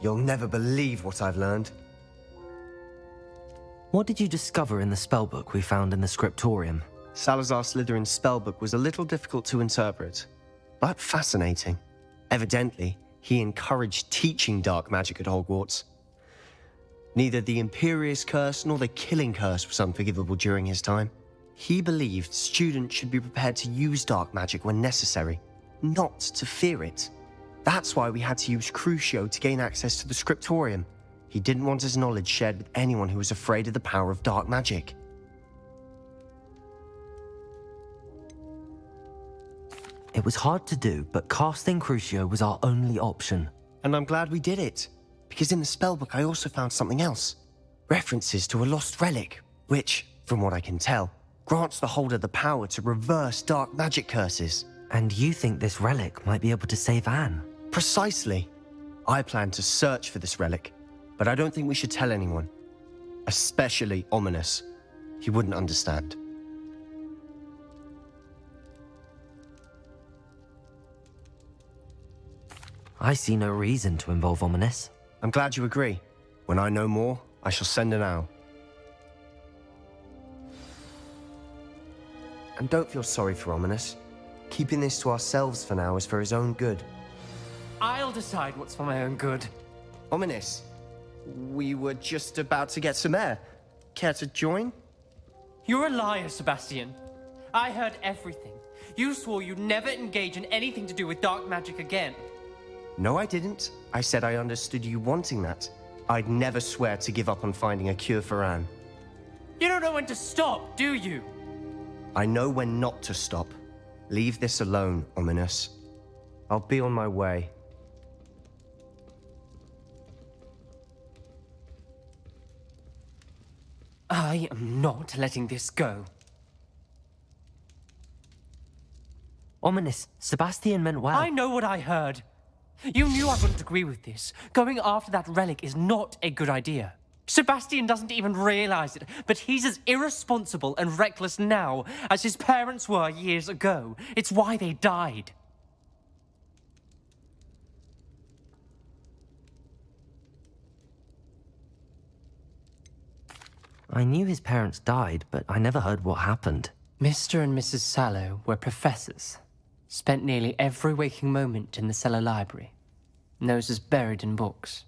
You'll never believe what I've learned. What did you discover in the spellbook we found in the scriptorium? Salazar Slytherin's spellbook was a little difficult to interpret, but fascinating. Evidently, he encouraged teaching dark magic at Hogwarts. Neither the Imperious Curse nor the Killing Curse was unforgivable during his time. He believed students should be prepared to use dark magic when necessary, not to fear it. That's why we had to use Crucio to gain access to the scriptorium. He didn't want his knowledge shared with anyone who was afraid of the power of dark magic. It was hard to do, but casting Crucio was our only option. And I'm glad we did it, because in the spellbook I also found something else. References to a lost relic, which, from what I can tell, grants the holder the power to reverse dark magic curses. And you think this relic might be able to save Anne? Precisely. I plan to search for this relic, but I don't think we should tell anyone. Especially Ominous. He wouldn't understand. I see no reason to involve Ominous. I'm glad you agree. When I know more, I shall send an owl. And don't feel sorry for Ominous. Keeping this to ourselves for now is for his own good. I'll decide what's for my own good. Ominous, we were just about to get some air. Care to join? You're a liar, Sebastian. I heard everything. You swore you'd never engage in anything to do with dark magic again. No, I didn't. I said I understood you wanting that. I'd never swear to give up on finding a cure for Anne. You don't know when to stop, do you? I know when not to stop. Leave this alone, Ominous. I'll be on my way. I am not letting this go. Ominous, Sebastian meant well. I know what I heard. You knew I wouldn't agree with this. Going after that relic is not a good idea. Sebastian doesn't even realize it, but he's as irresponsible and reckless now as his parents were years ago. It's why they died. I knew his parents died, but I never heard what happened. Mr. and Mrs. Sallow were professors. Spent nearly every waking moment in the cellar library. Noses buried in books.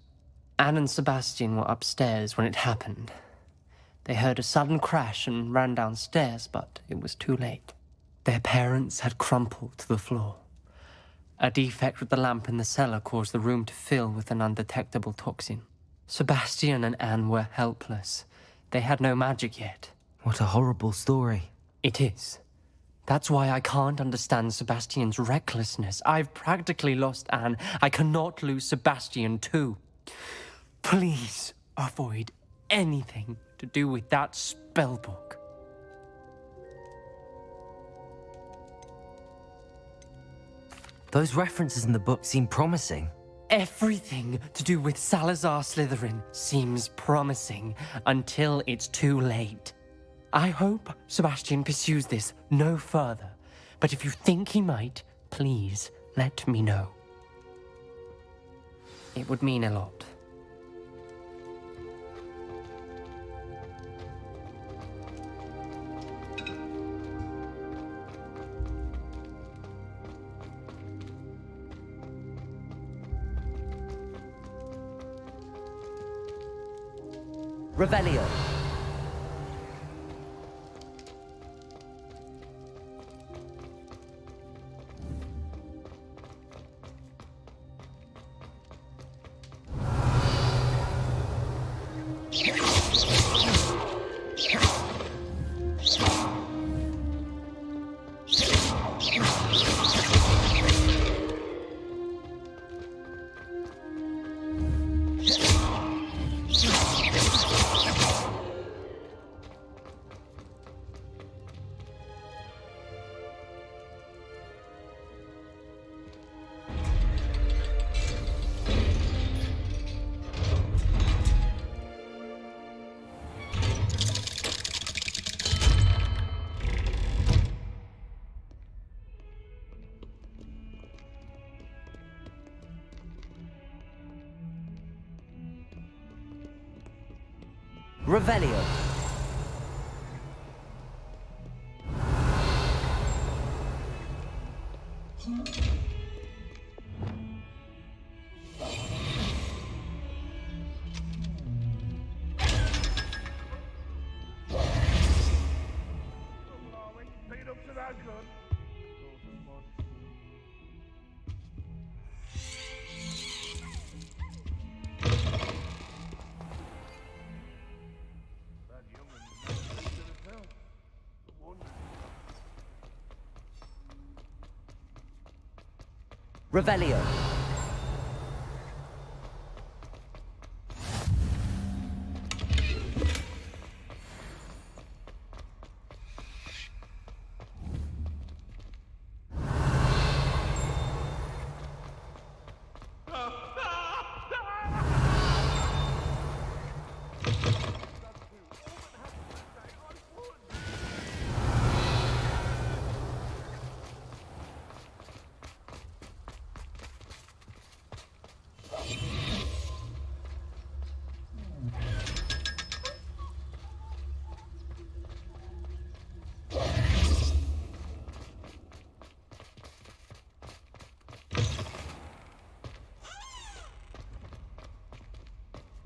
Anne and Sebastian were upstairs when it happened. They heard a sudden crash and ran downstairs, but it was too late. Their parents had crumpled to the floor. A defect with the lamp in the cellar caused the room to fill with an undetectable toxin. Sebastian and Anne were helpless. They had no magic yet. What a horrible story. It is. That's why I can't understand Sebastian's recklessness. I've practically lost Anne. I cannot lose Sebastian too. Please avoid anything to do with that spellbook. Those references in the book seem promising. Everything to do with Salazar Slytherin seems promising until it's too late. I hope Sebastian pursues this no further, but if you think he might, please let me know. It would mean a lot. Revelio. Revelio. Revelio.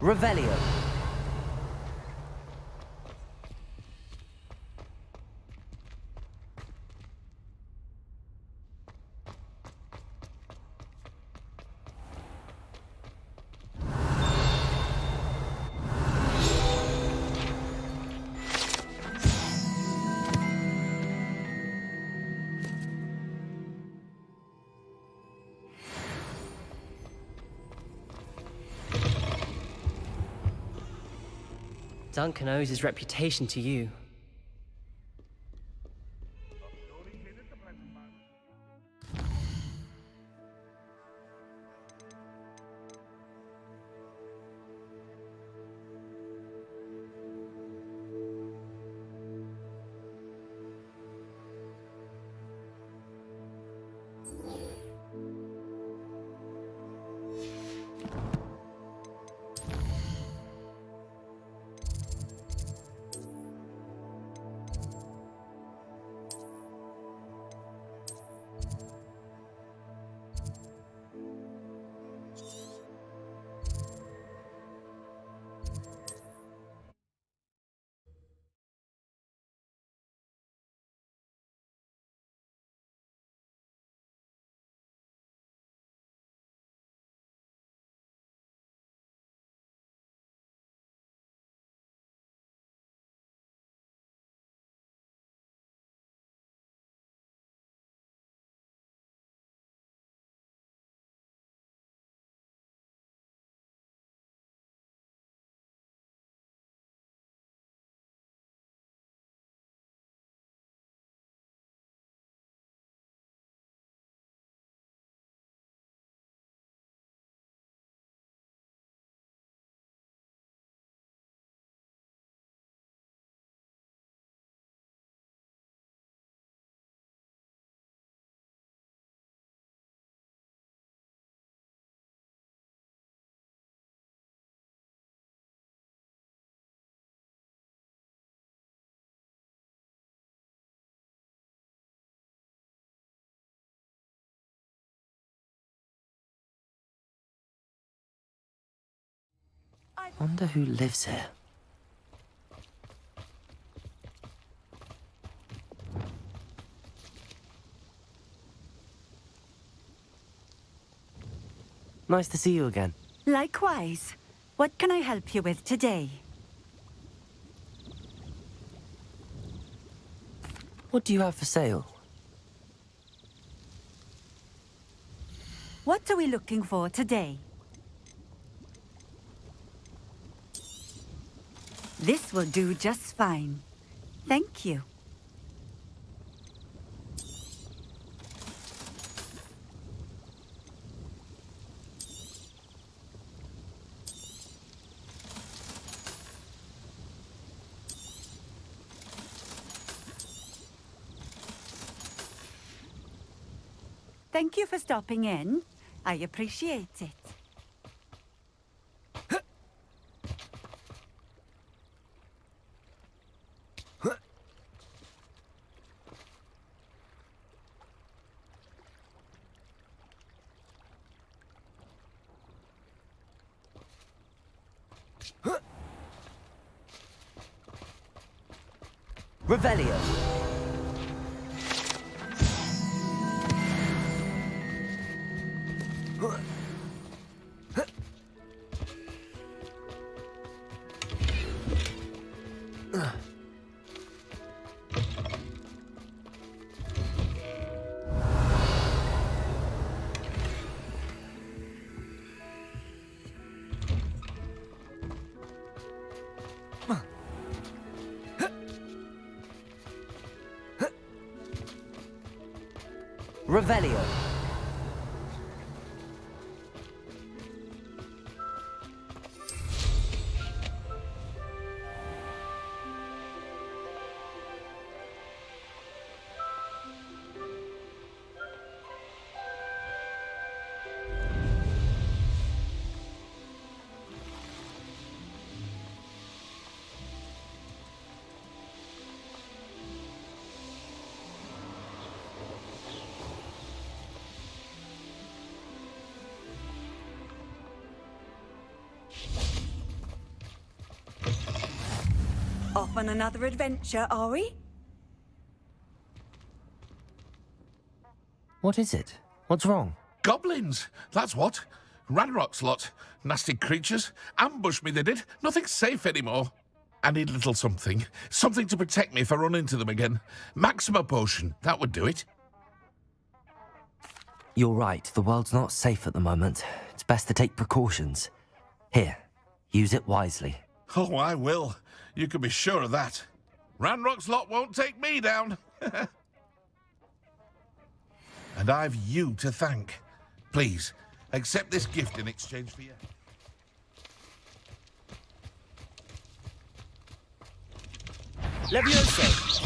Revelio. Duncan owes his reputation to you. Wonder who lives here. Nice to see you again. Likewise. What can I help you with today? What do you have for sale? What are we looking for today? This will do just fine. Thank you. Thank you for stopping in. I appreciate it. Revelio. Revelio. Off on another adventure, are we? What is it? What's wrong? Goblins, that's what. Ranrock's lot. Nasty creatures. Ambush me, they did. Nothing's safe anymore. I need a little something. Something to protect me if I run into them again. Maxima potion, that would do it. You're right, the world's not safe at the moment. It's best to take precautions. Here, use it wisely. Oh, I will. You can be sure of that. Ranrock's lot won't take me down. And I've you to thank. Please, accept this gift in exchange for you. Levioso!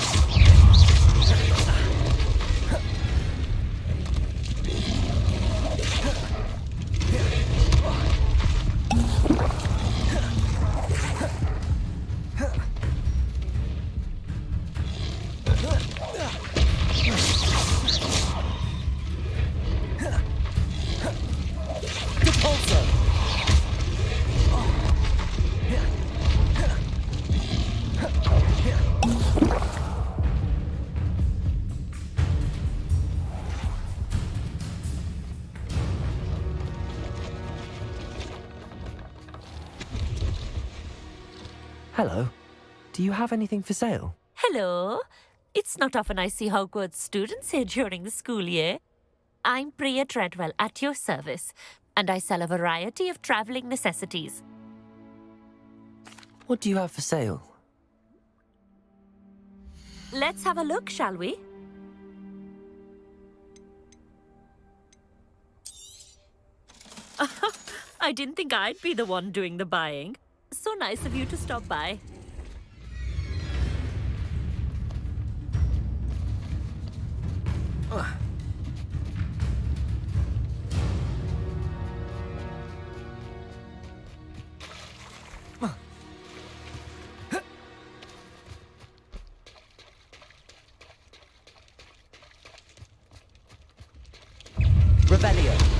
Hello. Do you have anything for sale? Hello. It's not often I see Hogwarts students here during the school year. I'm Priya Treadwell, at your service, and I sell a variety of travelling necessities. What do you have for sale? Let's have a look, shall we? I didn't think I'd be the one doing the buying. So nice of you to stop by. Revelio.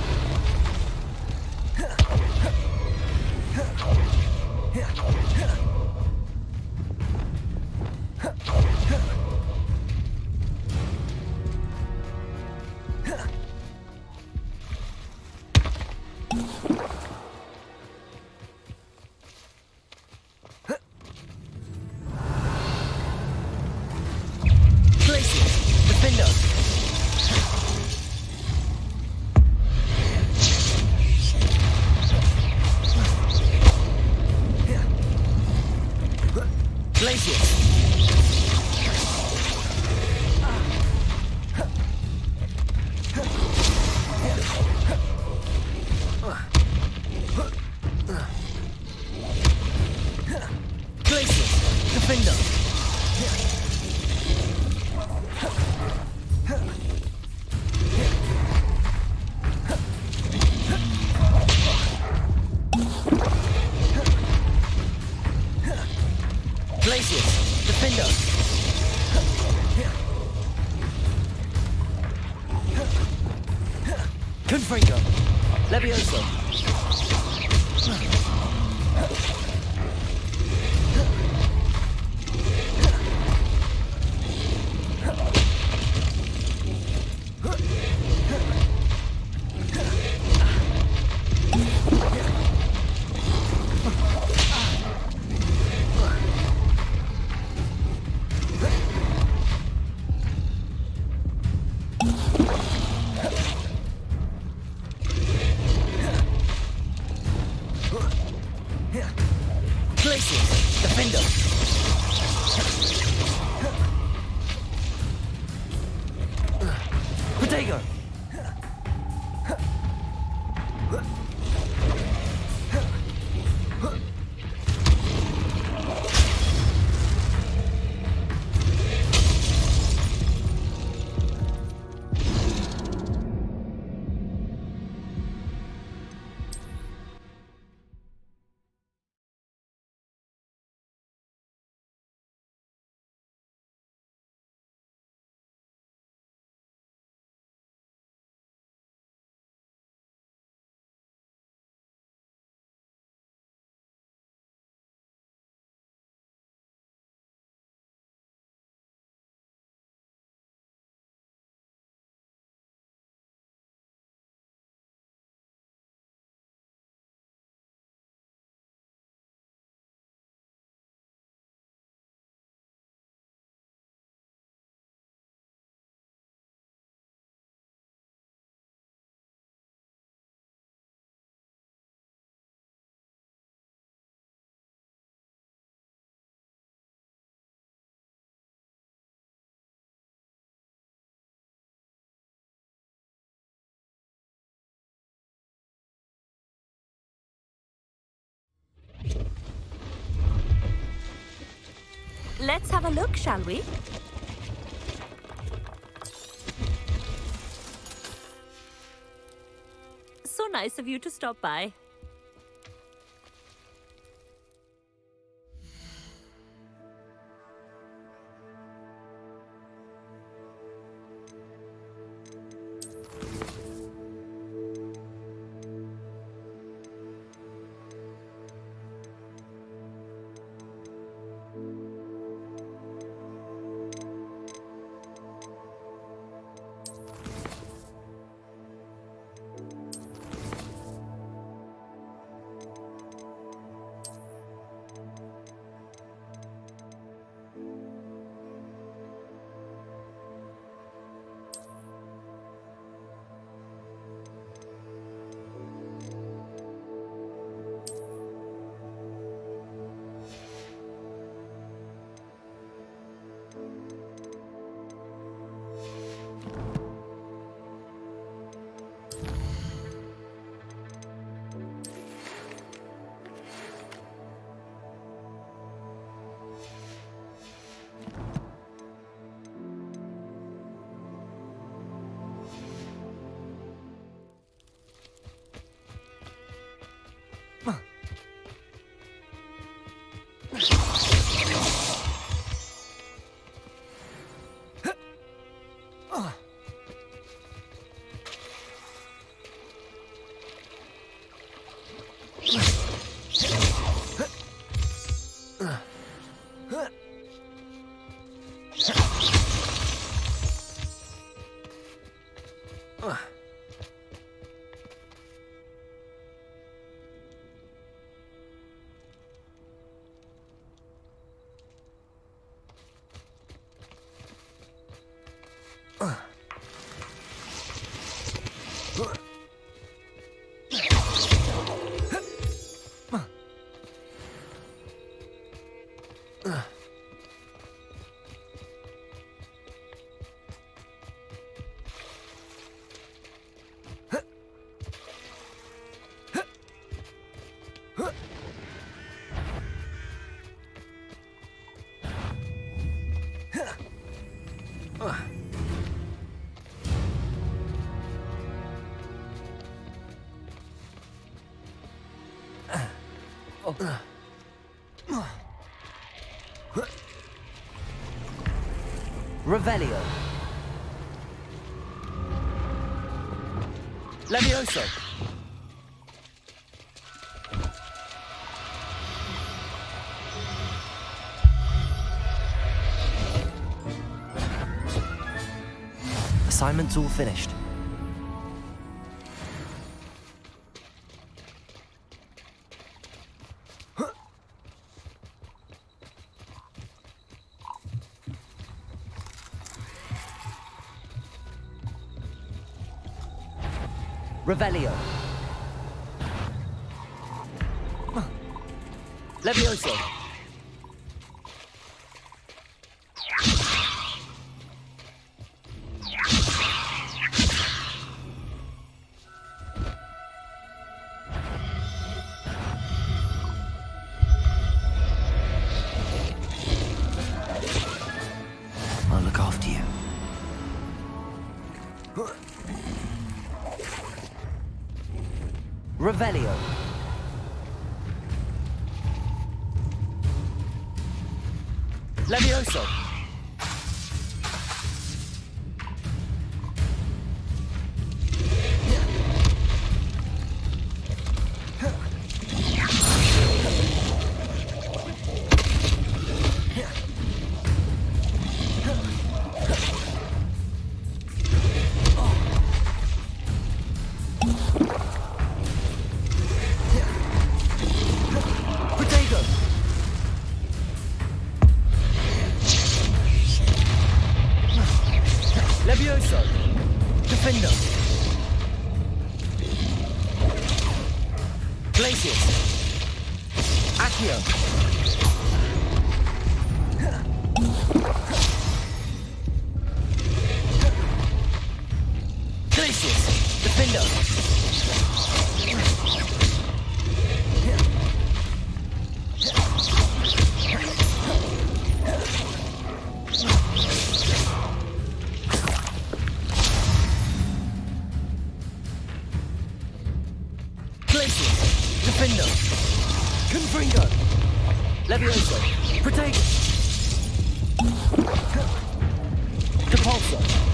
Confringo. Levioso. Let's have a look, shall we? So nice of you to stop by. Revelio. Levioso. Assignment's all finished. Revelio. Levioso. I'll look after you. Revelio. Levioso. Levioso. Defender. Glacius. Accio. Glacius. Defender. Glacius! Defendo! Confringo! Levioso! Protagus! Depulso!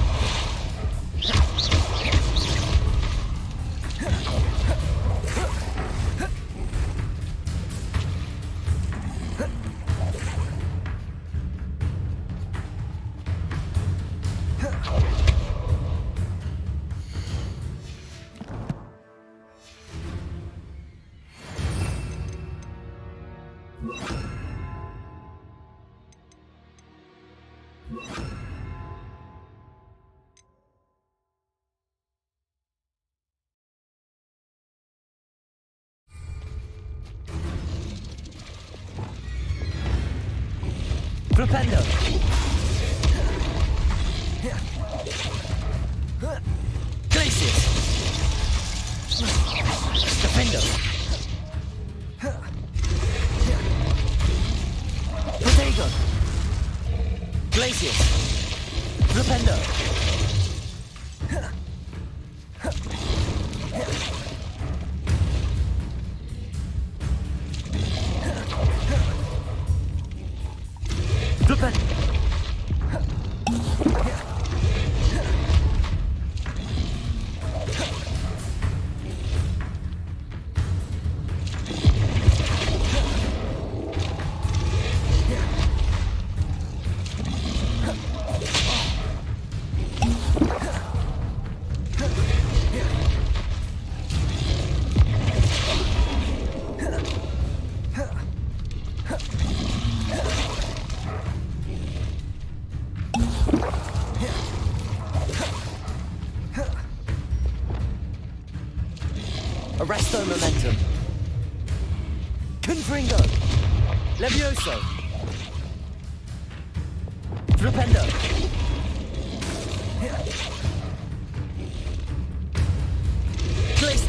Flipendo! Glacius! Defendo! Protego! Glacius! Flipendo! Flipendo! Arresto momentum. Confringo. Levioso. Flipendo. Glace.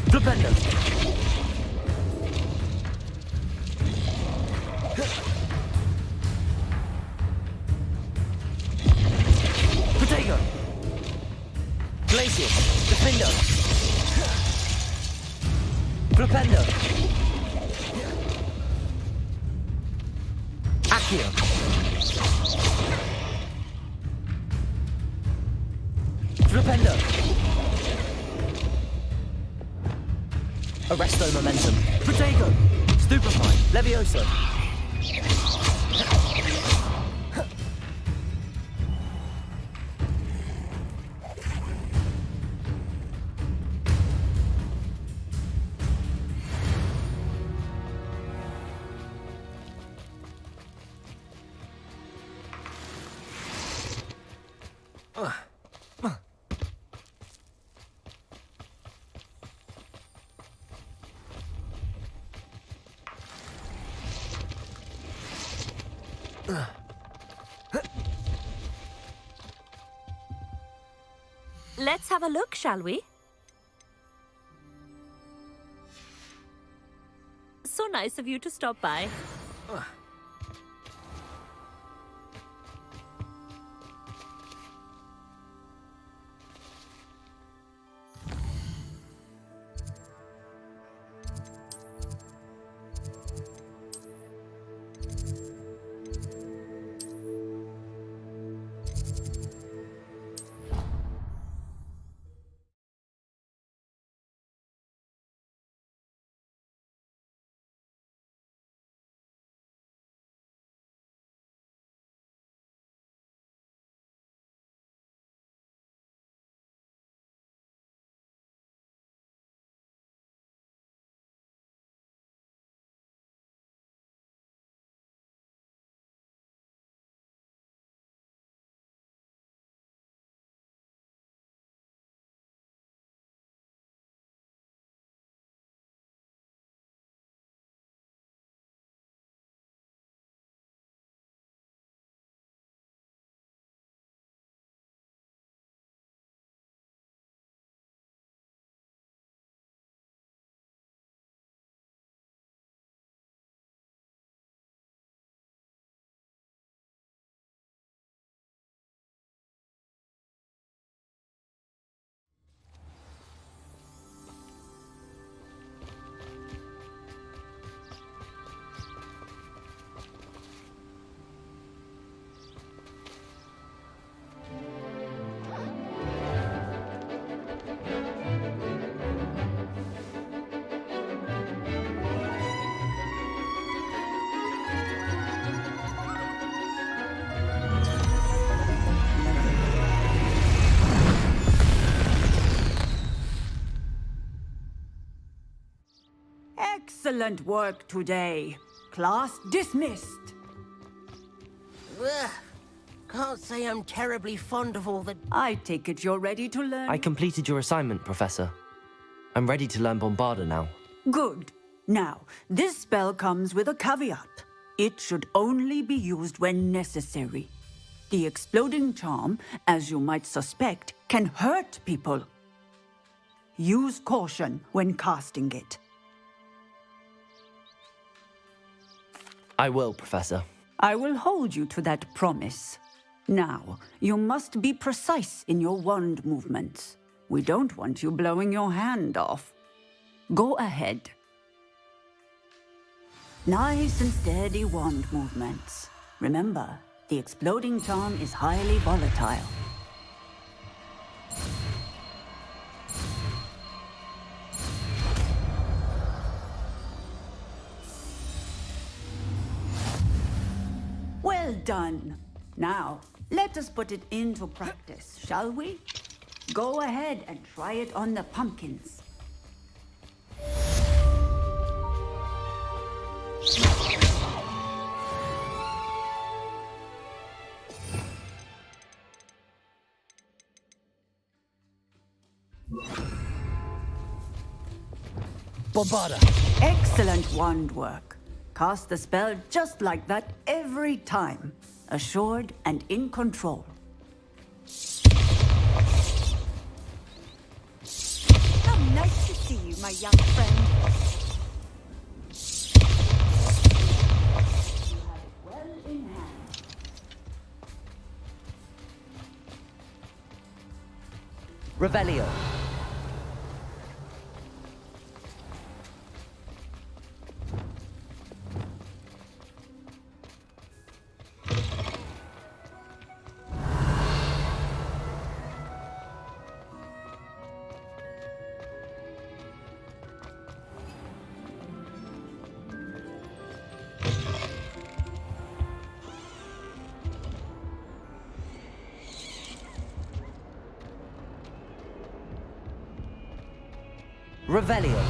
Flipendo. Protego! Glacius! Defendo! Flipendo! Accio! Flipendo! Arresto momentum! Protego! Stupefy! Levioso! Let's have a look, shall we? So nice of you to stop by. Excellent work today. Class dismissed. Ugh. Can't say I'm terribly fond of all the... I take it you're ready to learn. I completed your assignment, Professor. I'm ready to learn Bombarda now. Good. Now, this spell comes with a caveat. It should only be used when necessary. The exploding charm, as you might suspect, can hurt people. Use caution when casting it. I will, Professor. I will hold you to that promise. Now, you must be precise in your wand movements. We don't want you blowing your hand off. Go ahead. Nice and steady wand movements. Remember, the exploding charm is highly volatile. Well done. Now, let us put it into practice, shall we? Go ahead and try it on the pumpkins. Bombarda! Excellent wand work. Cast the spell just like that every time. Assured and in control. How nice to see you, my young friend. You have it well in hand. Revelio! Revelio!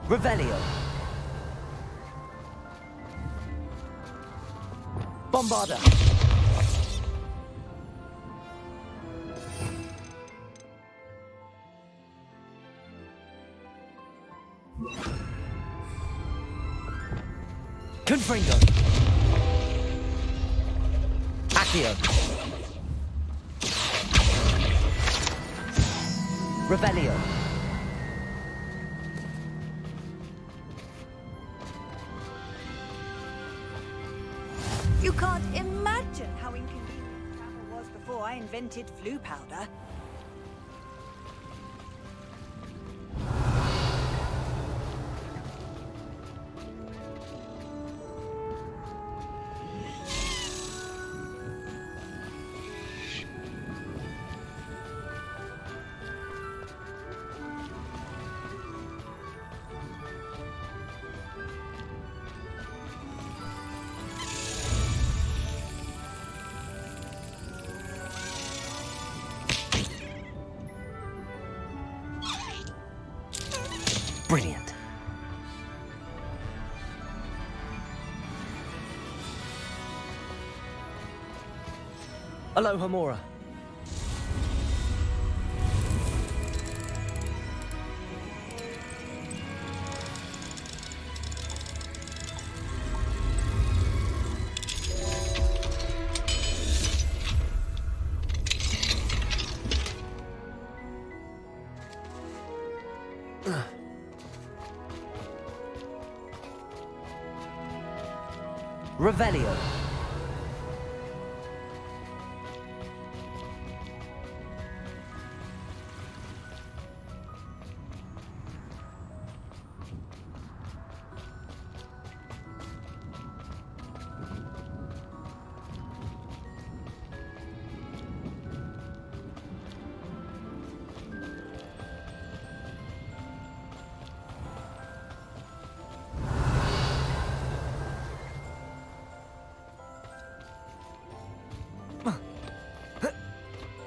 Revelio! Bombarda! Confringo! Accio! Revelio! You can't imagine how inconvenient travel was before I invented flu powder. Brilliant. Aloha Mora. Revelio.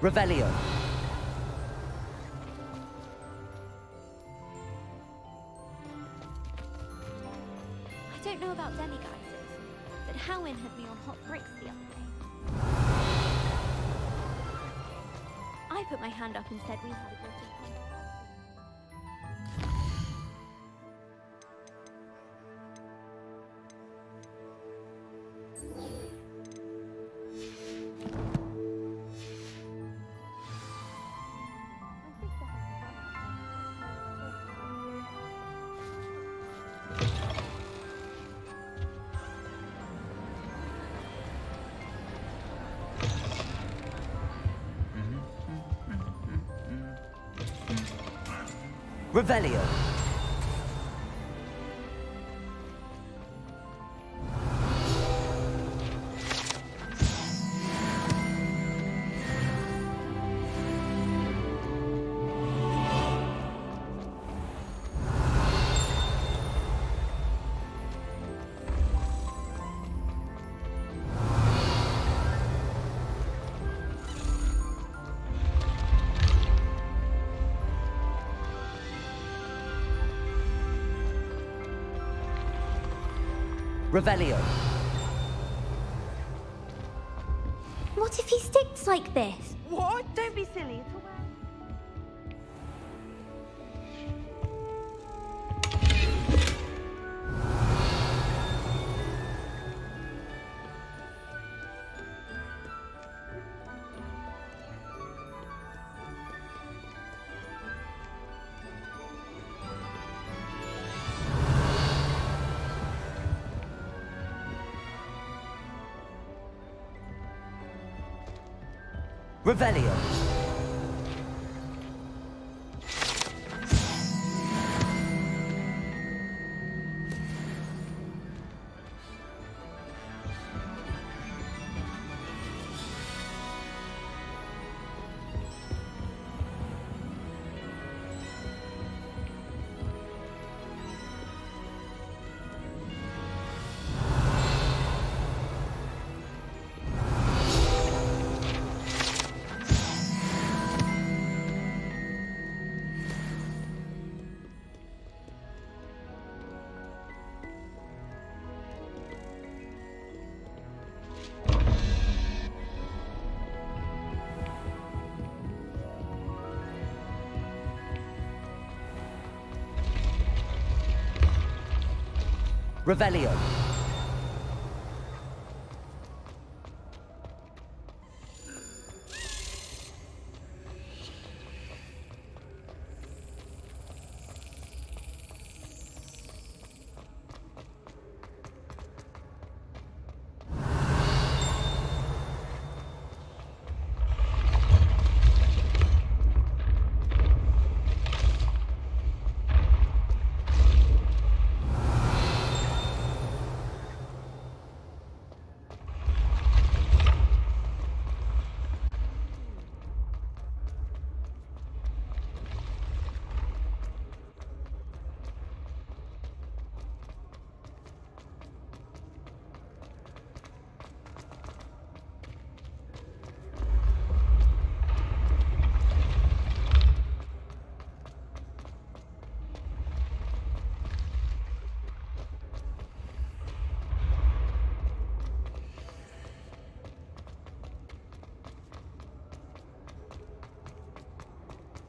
Revelio. I don't know about demi-geysers, but Howin had me on hot bricks the other day. I put my hand up and said we had a guilty conscience. Revelio. Revelio. What if he sticks like this? What? Don't be silly. It's a Revelio. Revelio.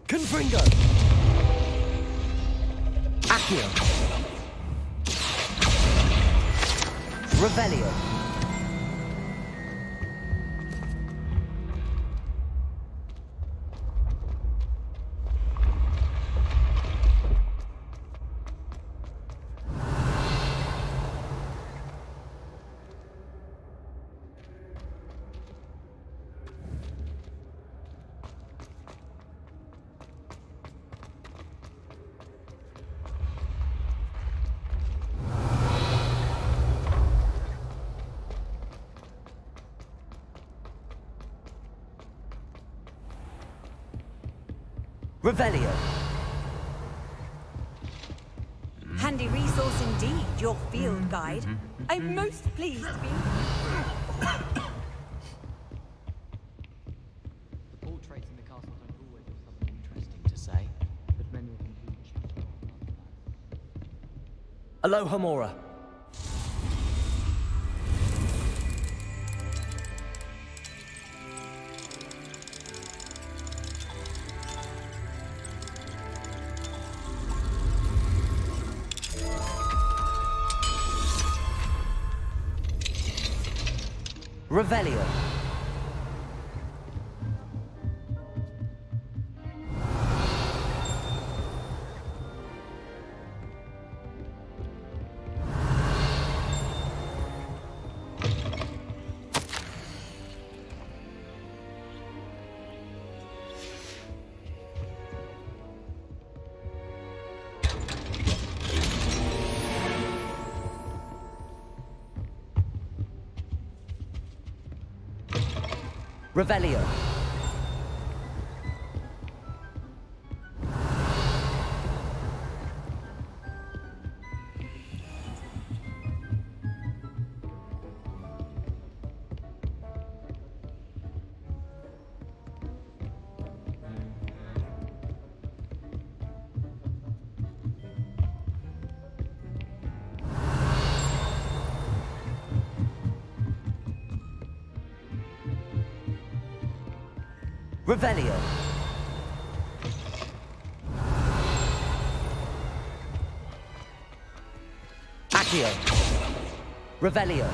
Confringo. Accio. Revelio. Revelio. handy resource indeed, your field guide. I'm most pleased to be. Aloha Mora. Revelio. Revelio. Revelio. Accio. Revelio.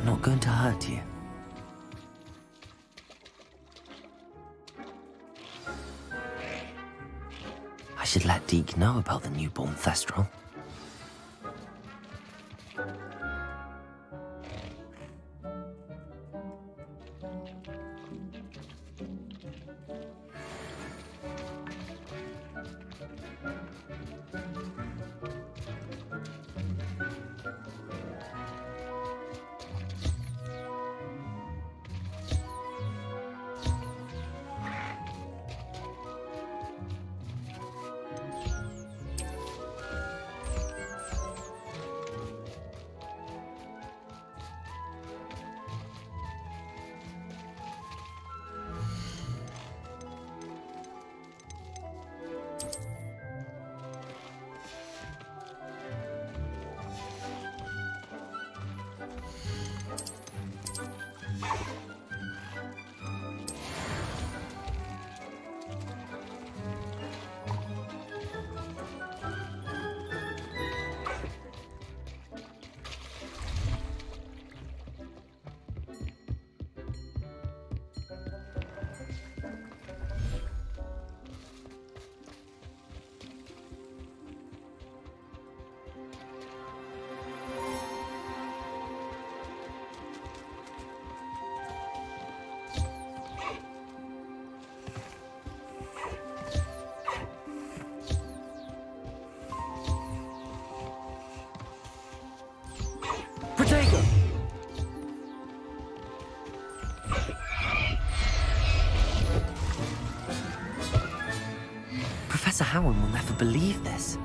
Not going to hurt you. I should let Deke know about the newborn Thestral. Professor Howin will never believe this.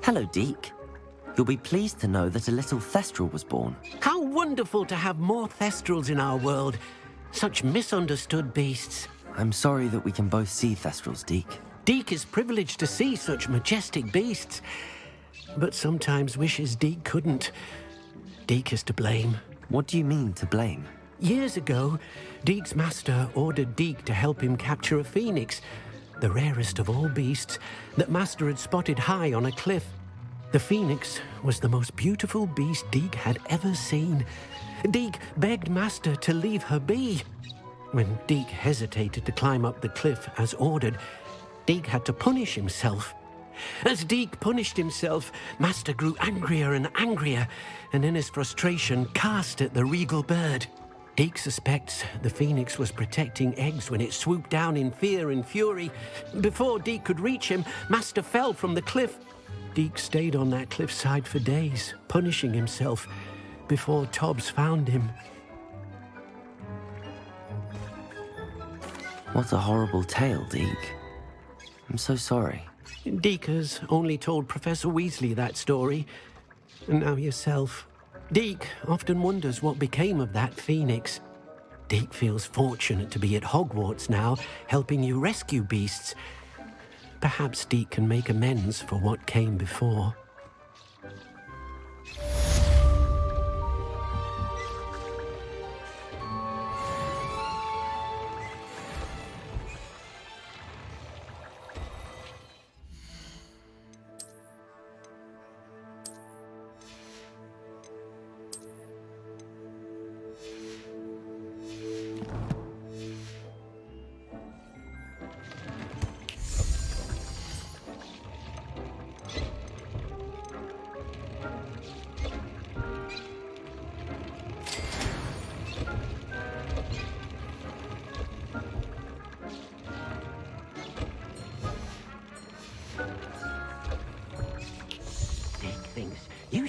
Hello, Deke. You'll be pleased to know that a little Thestral was born. How wonderful to have more Thestrals in our world. Such misunderstood beasts. I'm sorry that we can both see Thestrals, Deke. Deke is privileged to see such majestic beasts, but sometimes wishes Deke couldn't. Deke is to blame. What do you mean, to blame? Years ago, Deke's master ordered Deke to help him capture a phoenix, the rarest of all beasts, that Master had spotted high on a cliff. The phoenix was the most beautiful beast Deke had ever seen. Deke begged Master to leave her be. When Deke hesitated to climb up the cliff as ordered, Deke had to punish himself. As Deke punished himself, Master grew angrier and angrier, and in his frustration cast at the regal bird. Deke suspects the phoenix was protecting eggs when it swooped down in fear and fury. Before Deke could reach him, Master fell from the cliff. Deke stayed on that cliffside for days, punishing himself, before Tobbs found him. What a horrible tale, Deke. I'm so sorry. Deke has only told Professor Weasley that story, and now yourself. Deke often wonders what became of that phoenix. Deke feels fortunate to be at Hogwarts now, helping you rescue beasts. Perhaps Deke can make amends for what came before.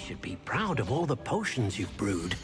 should be proud of all the potions you've brewed.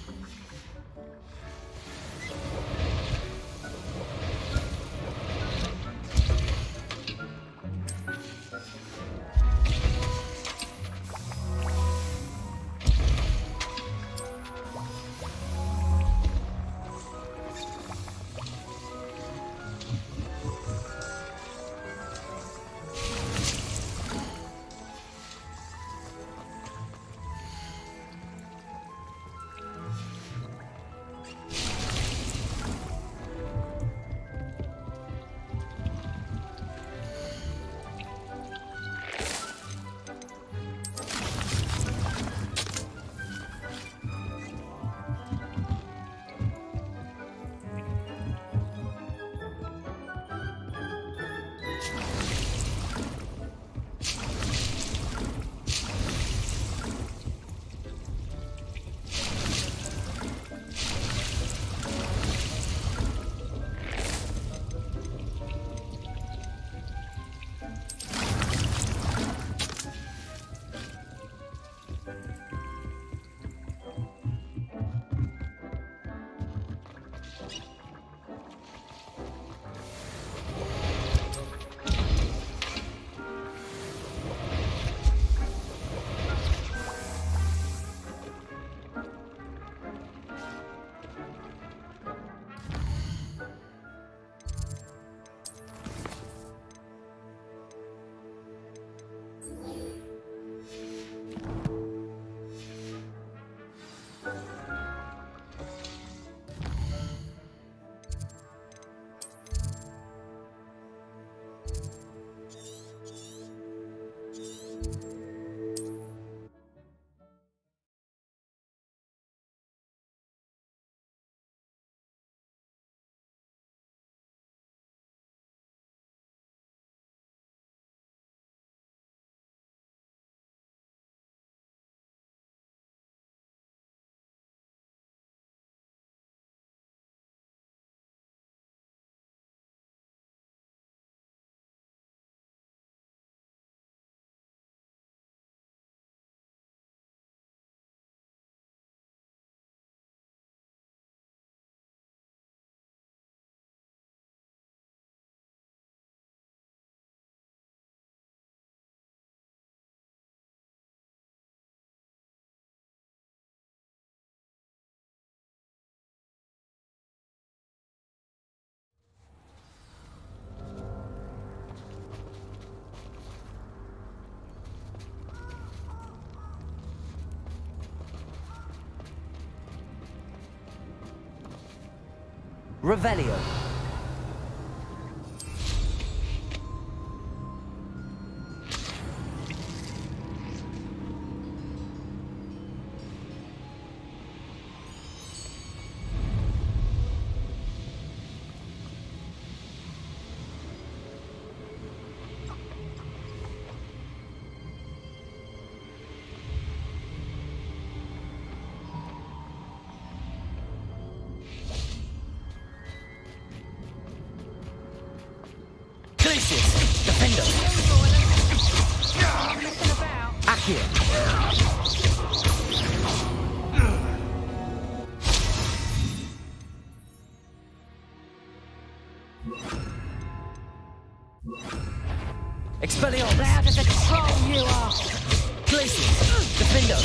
Revelio. Defender. Accio. Expelliarmus. How out of control you are! Glacius. Defender.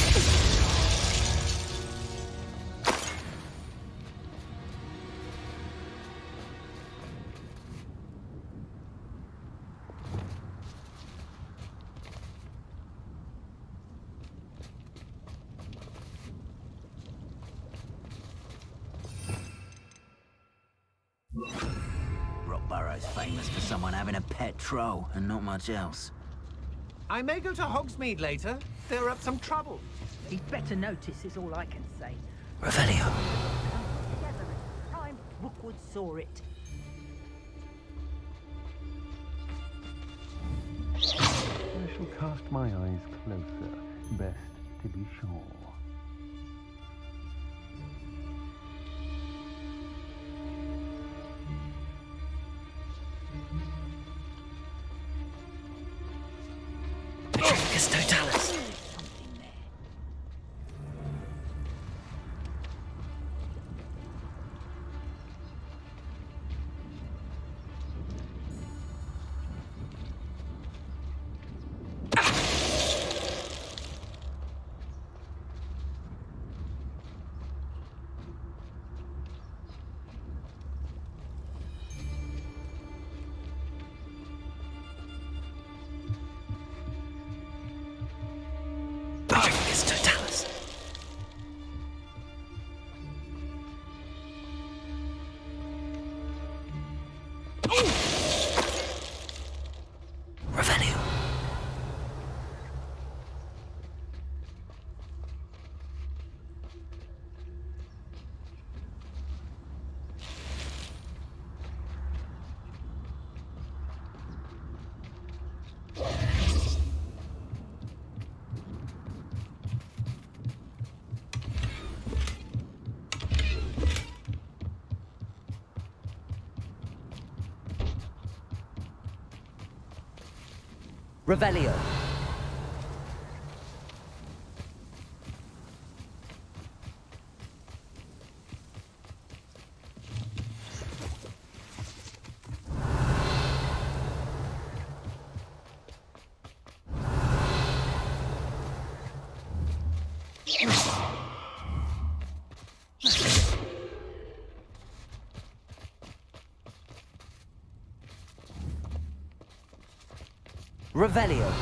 Rockborough's famous for someone having a pet troll and not much else. I may go to Hogsmeade later. They're up some trouble. He'd better notice is all I can say. Revelio. Together at the time Rookwood saw it. I shall cast my eyes closer, best to be sure. Totalis. Yes, Totalis. Revelio. Revelio. Revelio.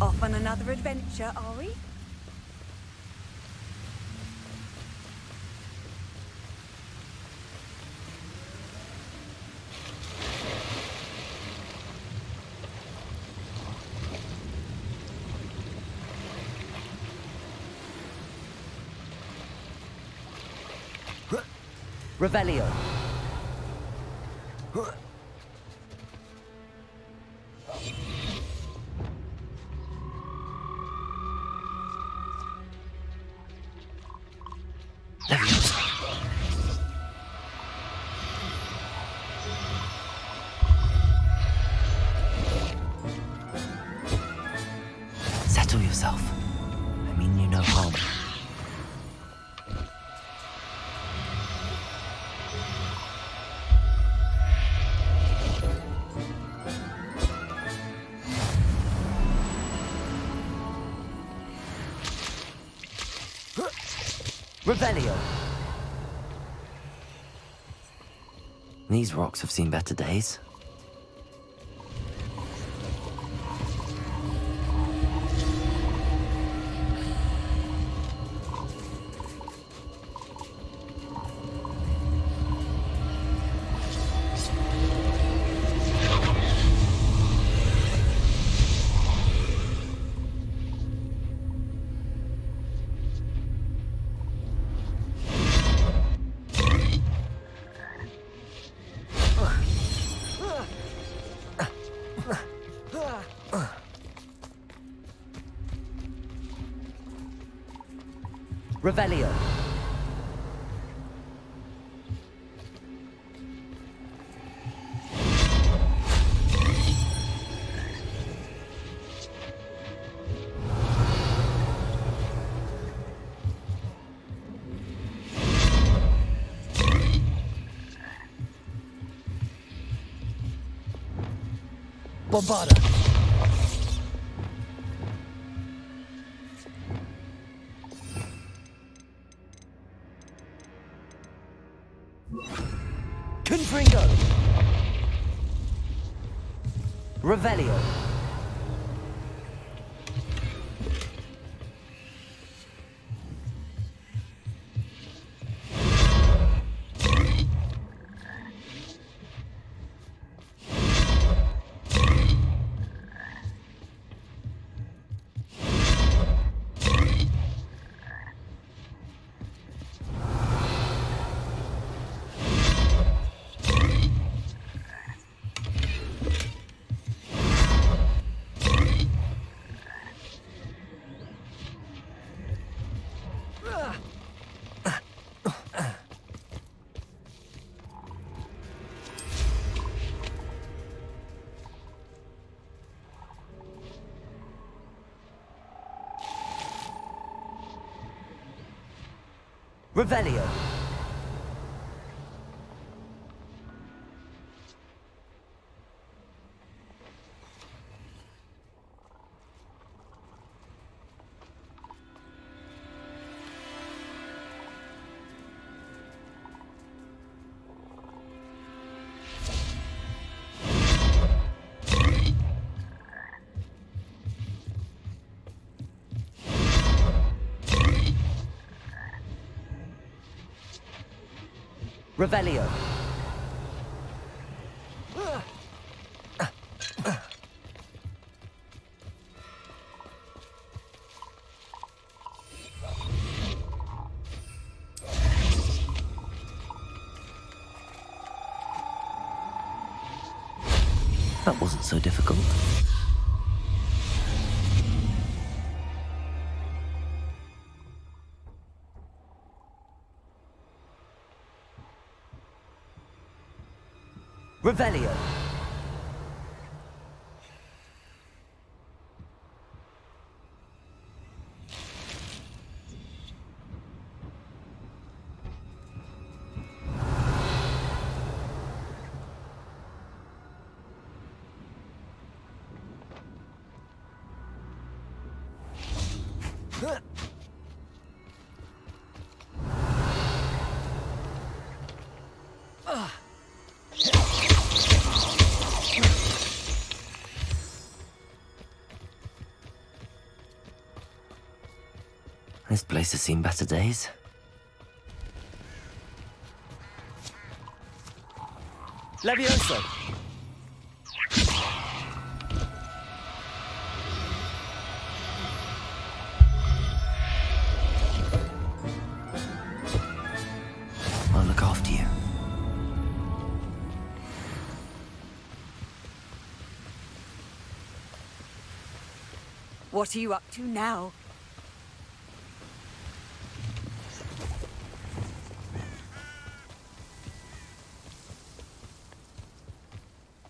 Off on another adventure, are we? Revelio. Settle yourself. I mean you no harm. Revelio. These rocks have seen better days. Revelio. Bombarda. Confringo. Revelio. Revelio. Revelio. That wasn't so difficult. Revelio. This place has seen better days. Levioso! I'll look after you. What are you up to now?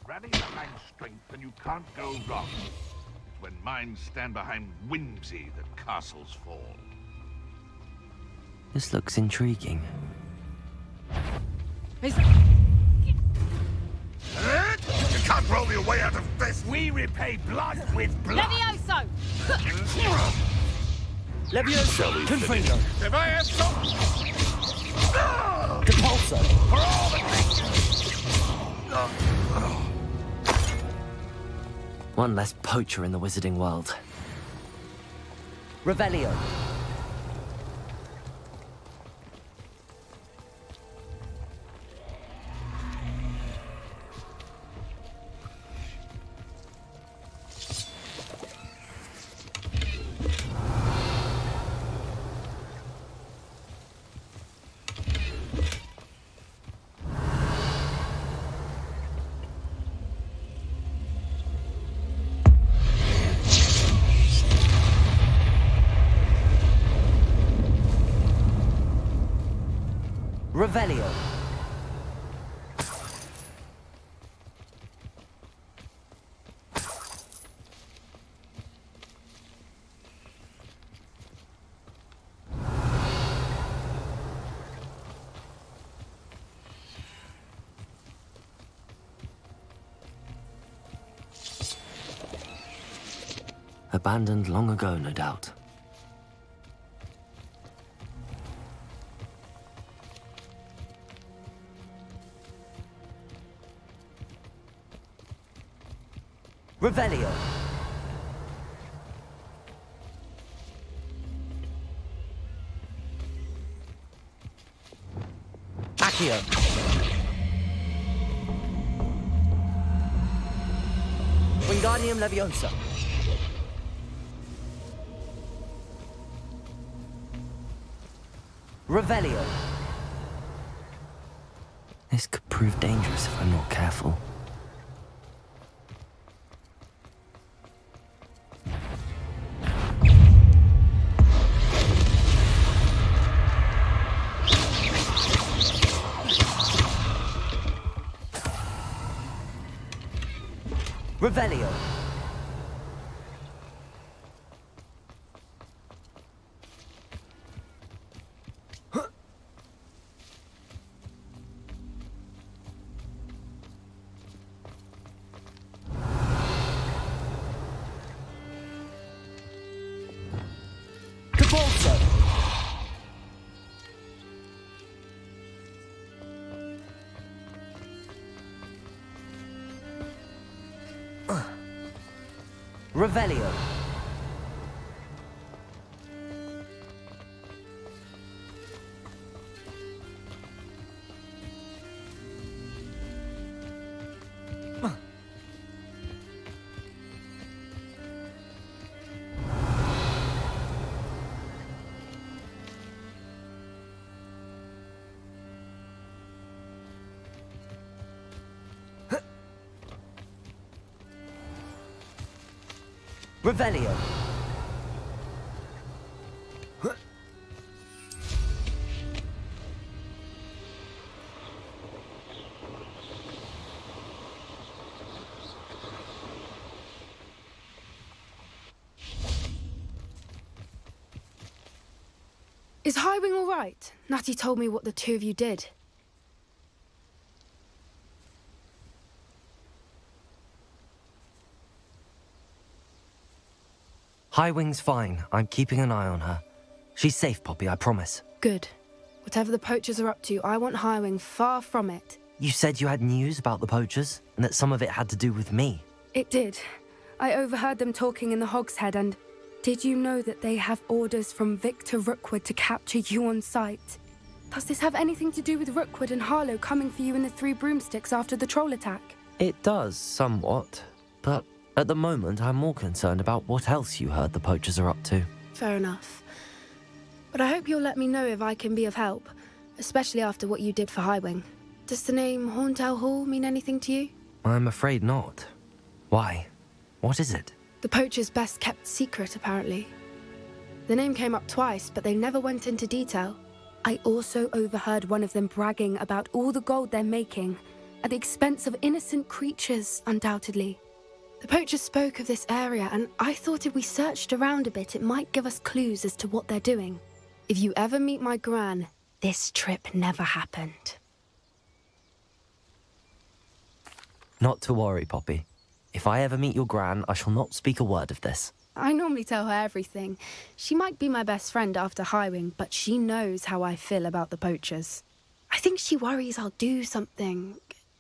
Rally behind strength and you can't go wrong. It's when minds stand behind whimsy that castles fall. This looks intriguing. You can't roll your way out of this! We repay blood with blood! Levioso! Levioso! Confringo! Levioso! Depulso! For all the One less poacher in the wizarding world. Revelio. Revelio. Abandoned long ago, no doubt. Revelio. Accio. Wingardium Leviosa. Revelio. This could prove dangerous if I'm not careful. Revelio. Depulso. Revelio. Revelio! Is Highwing all right? Natty told me what the two of you did. Highwing's fine. I'm keeping an eye on her. She's safe, Poppy, I promise. Good. Whatever the poachers are up to, I want Highwing far from it. You said you had news about the poachers, and that some of it had to do with me. It did. I overheard them talking in the Hogshead, and did you know that they have orders from Victor Rookwood to capture you on sight? Does this have anything to do with Rookwood and Harlow coming for you in the Three Broomsticks after the troll attack? It does, somewhat. But at the moment, I'm more concerned about what else you heard the poachers are up to. Fair enough. But I hope you'll let me know if I can be of help, especially after what you did for Highwing. Does the name Horntail Hall mean anything to you? I'm afraid not. Why? What is it? The poacher's best kept secret, apparently. The name came up twice, but they never went into detail. I also overheard one of them bragging about all the gold they're making, at the expense of innocent creatures, undoubtedly. The poacher spoke of this area, and I thought if we searched around a bit, it might give us clues as to what they're doing. If you ever meet my gran, this trip never happened. Not to worry, Poppy. If I ever meet your gran, I shall not speak a word of this. I normally tell her everything. She might be my best friend after Highwing, but she knows how I feel about the poachers. I think she worries I'll do something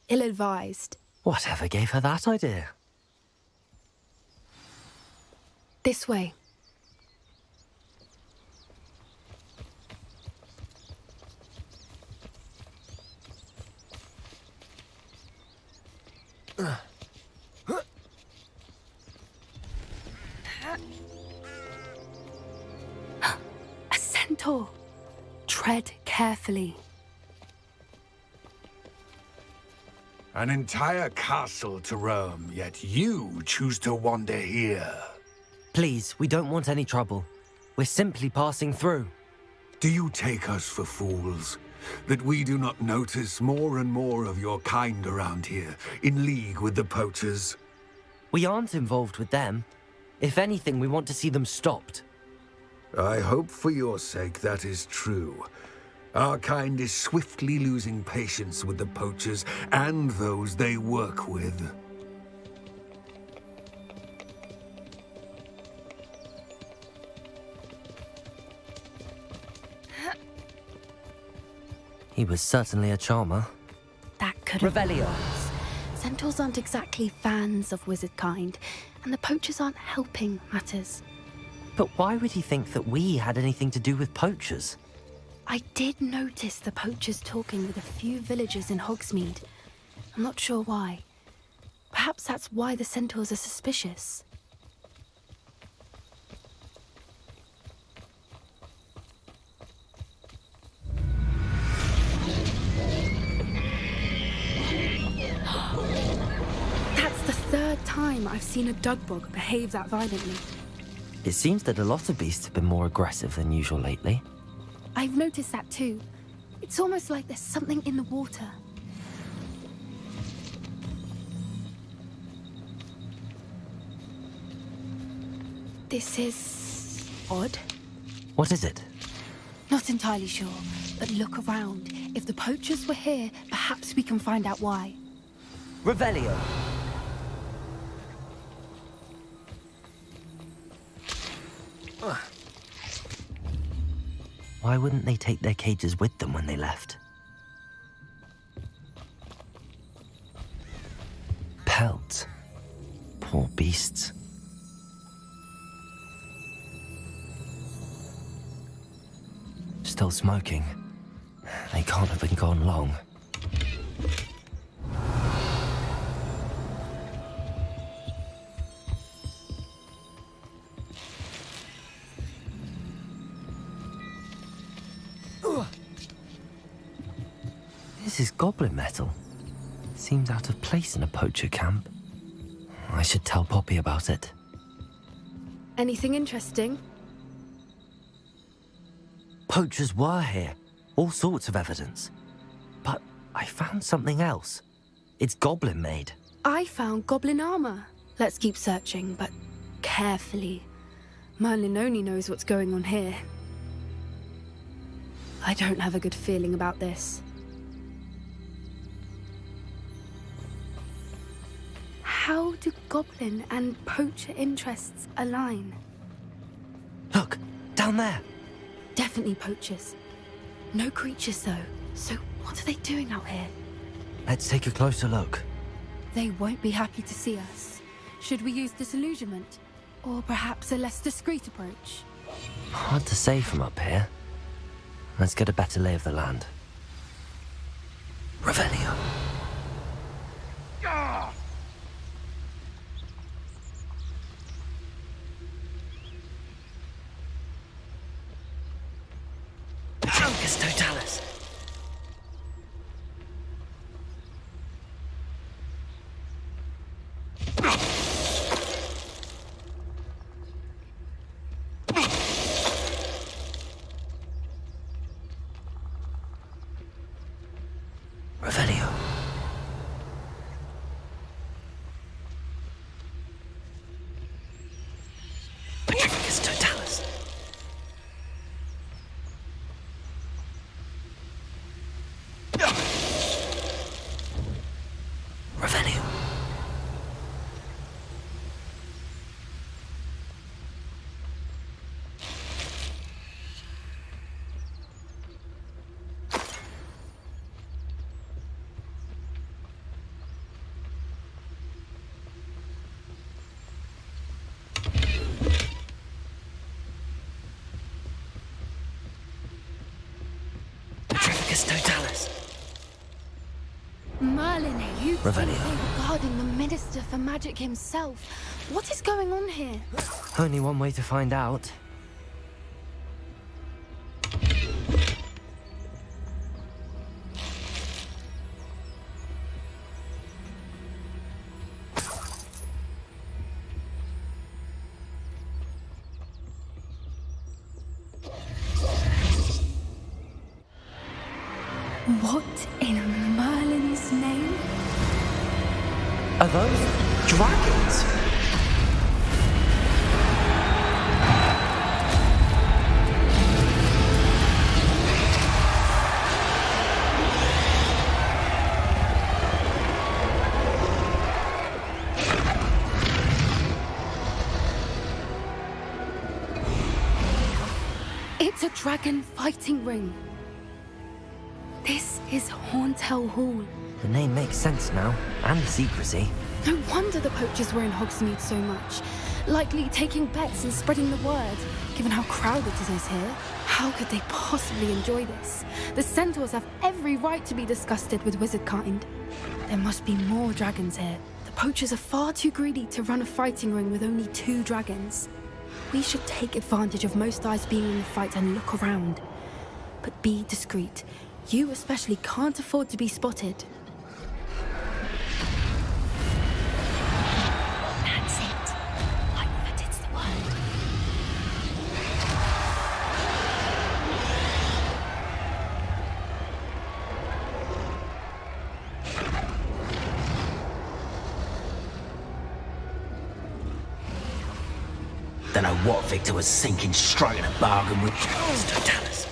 ill-advised. Whatever gave her that idea? This way. A centaur. Tread carefully. An entire castle to roam, yet you choose to wander here. Please, we don't want any trouble. We're simply passing through. Do you take us for fools? That we do not notice more and more of your kind around here, in league with the poachers? We aren't involved with them. If anything, we want to see them stopped. I hope for your sake that is true. Our kind is swiftly losing patience with the poachers and those they work with. He was certainly a charmer. That could have been Revelio. worse. Centaurs aren't exactly fans of wizard kind, and the poachers aren't helping matters. But why would he think that we had anything to do with poachers? I did notice the poachers talking with a few villagers in Hogsmeade. I'm not sure why. Perhaps that's why the centaurs are suspicious. That's the third time I've seen a dugbog behave that violently. It seems that a lot of beasts have been more aggressive than usual lately. I've noticed that too. It's almost like there's something in the water. This is odd. What is it? Not entirely sure, but look around. If the poachers were here, perhaps we can find out why. Revelio. Why wouldn't they take their cages with them when they left? Pelts. Poor beasts. Still smoking. They can't have been gone long. This is goblin metal. Seems out of place in a poacher camp. I should tell Poppy about it. Anything interesting? Poachers were here. All sorts of evidence. But I found something else. It's goblin made. I found goblin armor. Let's keep searching, but carefully. Merlin only knows what's going on here. I don't have a good feeling about this. How do goblin and poacher interests align? Look, down there. Definitely poachers. No creatures, though. So what are they doing out here? Let's take a closer look. They won't be happy to see us. Should we use disillusionment? Or perhaps a less discreet approach? Hard to say from up here. Let's get a better lay of the land. Revelio. Focus Totalis. Revelio. Petrificus Totalis. Revelio. Petrificus Totalis. Merlin, you think Revelio. they're guarding the Minister for Magic himself. What is going on here? Only one way to find out. What in Merlin's name? Are those dragons? It's a dragon fighting ring. This is Hauntel Hall. The name makes sense now, and the secrecy. No wonder the poachers were in Hogsmeade so much. Likely taking bets and spreading the word, given how crowded it is here. How could they possibly enjoy this? The centaurs have every right to be disgusted with wizard kind. There must be more dragons here. The poachers are far too greedy to run a fighting ring with only 2 dragons. We should take advantage of most eyes being in the fight and look around. But be discreet. You especially can't afford to be spotted. That's it. It's the word. Don't know what Victor was thinking, striking a bargain with Totalis.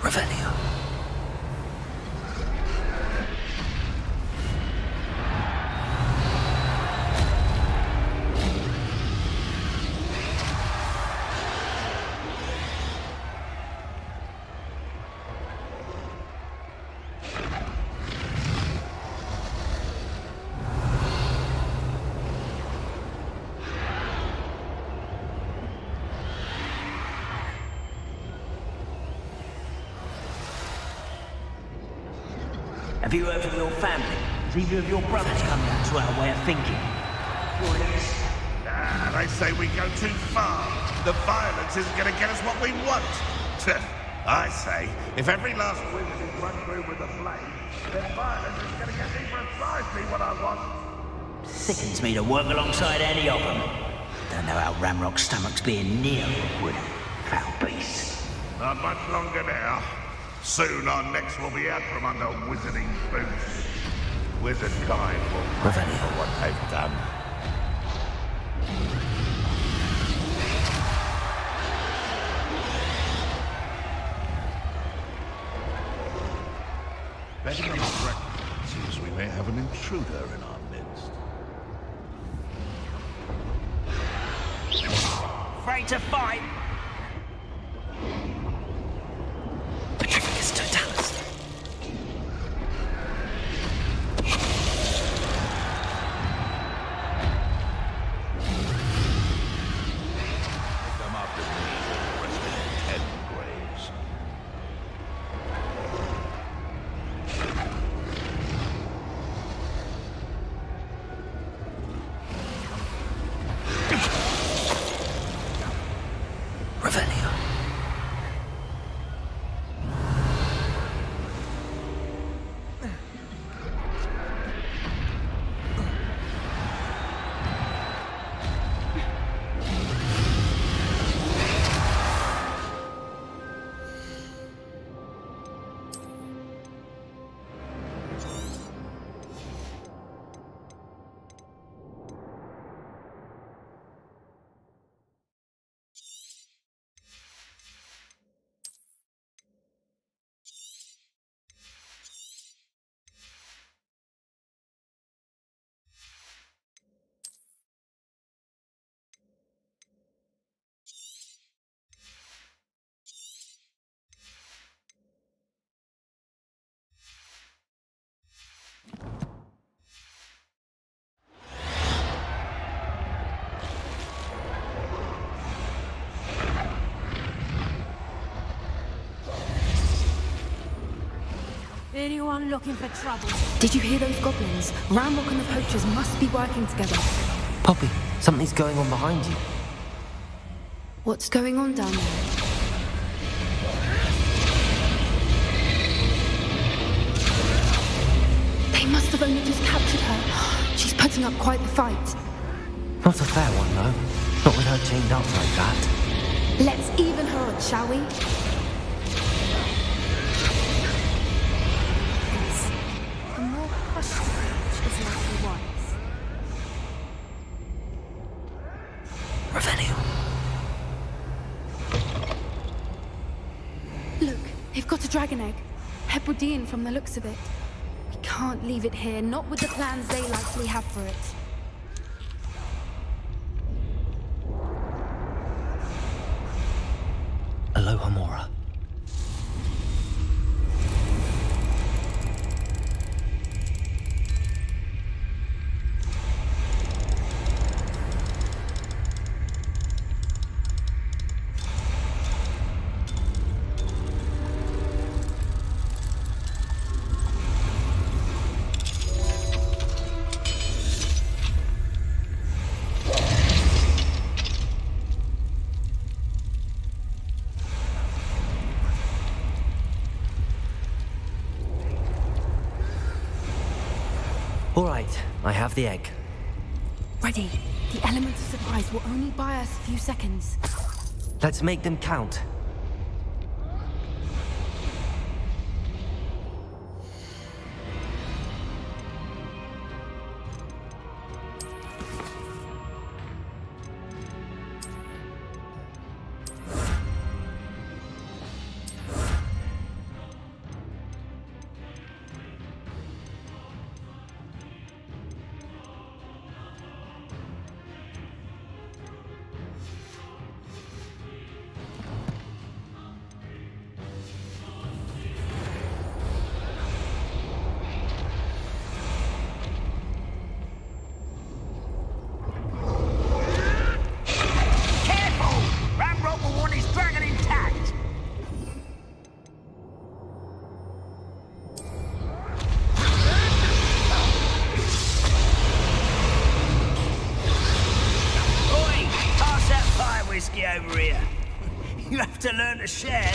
Revelio. Have you heard from your family? Has either of your brothers come down to our way of thinking? They say we go too far. The violence isn't going to get us what we want. I say, if every last wizard is run through with a flame, then violence is going to get me precisely what I want. Sickens me to work alongside any of them. Don't know how Ramrock's stomach's being near liquid. Foul beast. Not much longer now. Soon our necks will be out from under wizarding boots. Wizard kind will pay for what they've done. Better not threaten. Seems we may have an intruder in our midst. Afraid to fight? Patricius Totalis. Come up with me for the rest of 10 graves. Revelio. Anyone looking for trouble? Did you hear those goblins? Ramrock and the poachers must be working together. Poppy, something's going on behind you. What's going on down there? They must have only just captured her. She's putting up quite the fight. Not a fair one, though. Not with her chained up like that. Let's even her odds, shall we? A more cautious approach is likely wise. Revelio. Look, they've got a dragon egg. Hebridean from the looks of it. We can't leave it here, not with the plans they likely have for it. Aloha Mora. All right, I have the egg. Ready. The element of surprise will only buy us a few seconds. Let's make them count. Over here. You have to learn to share.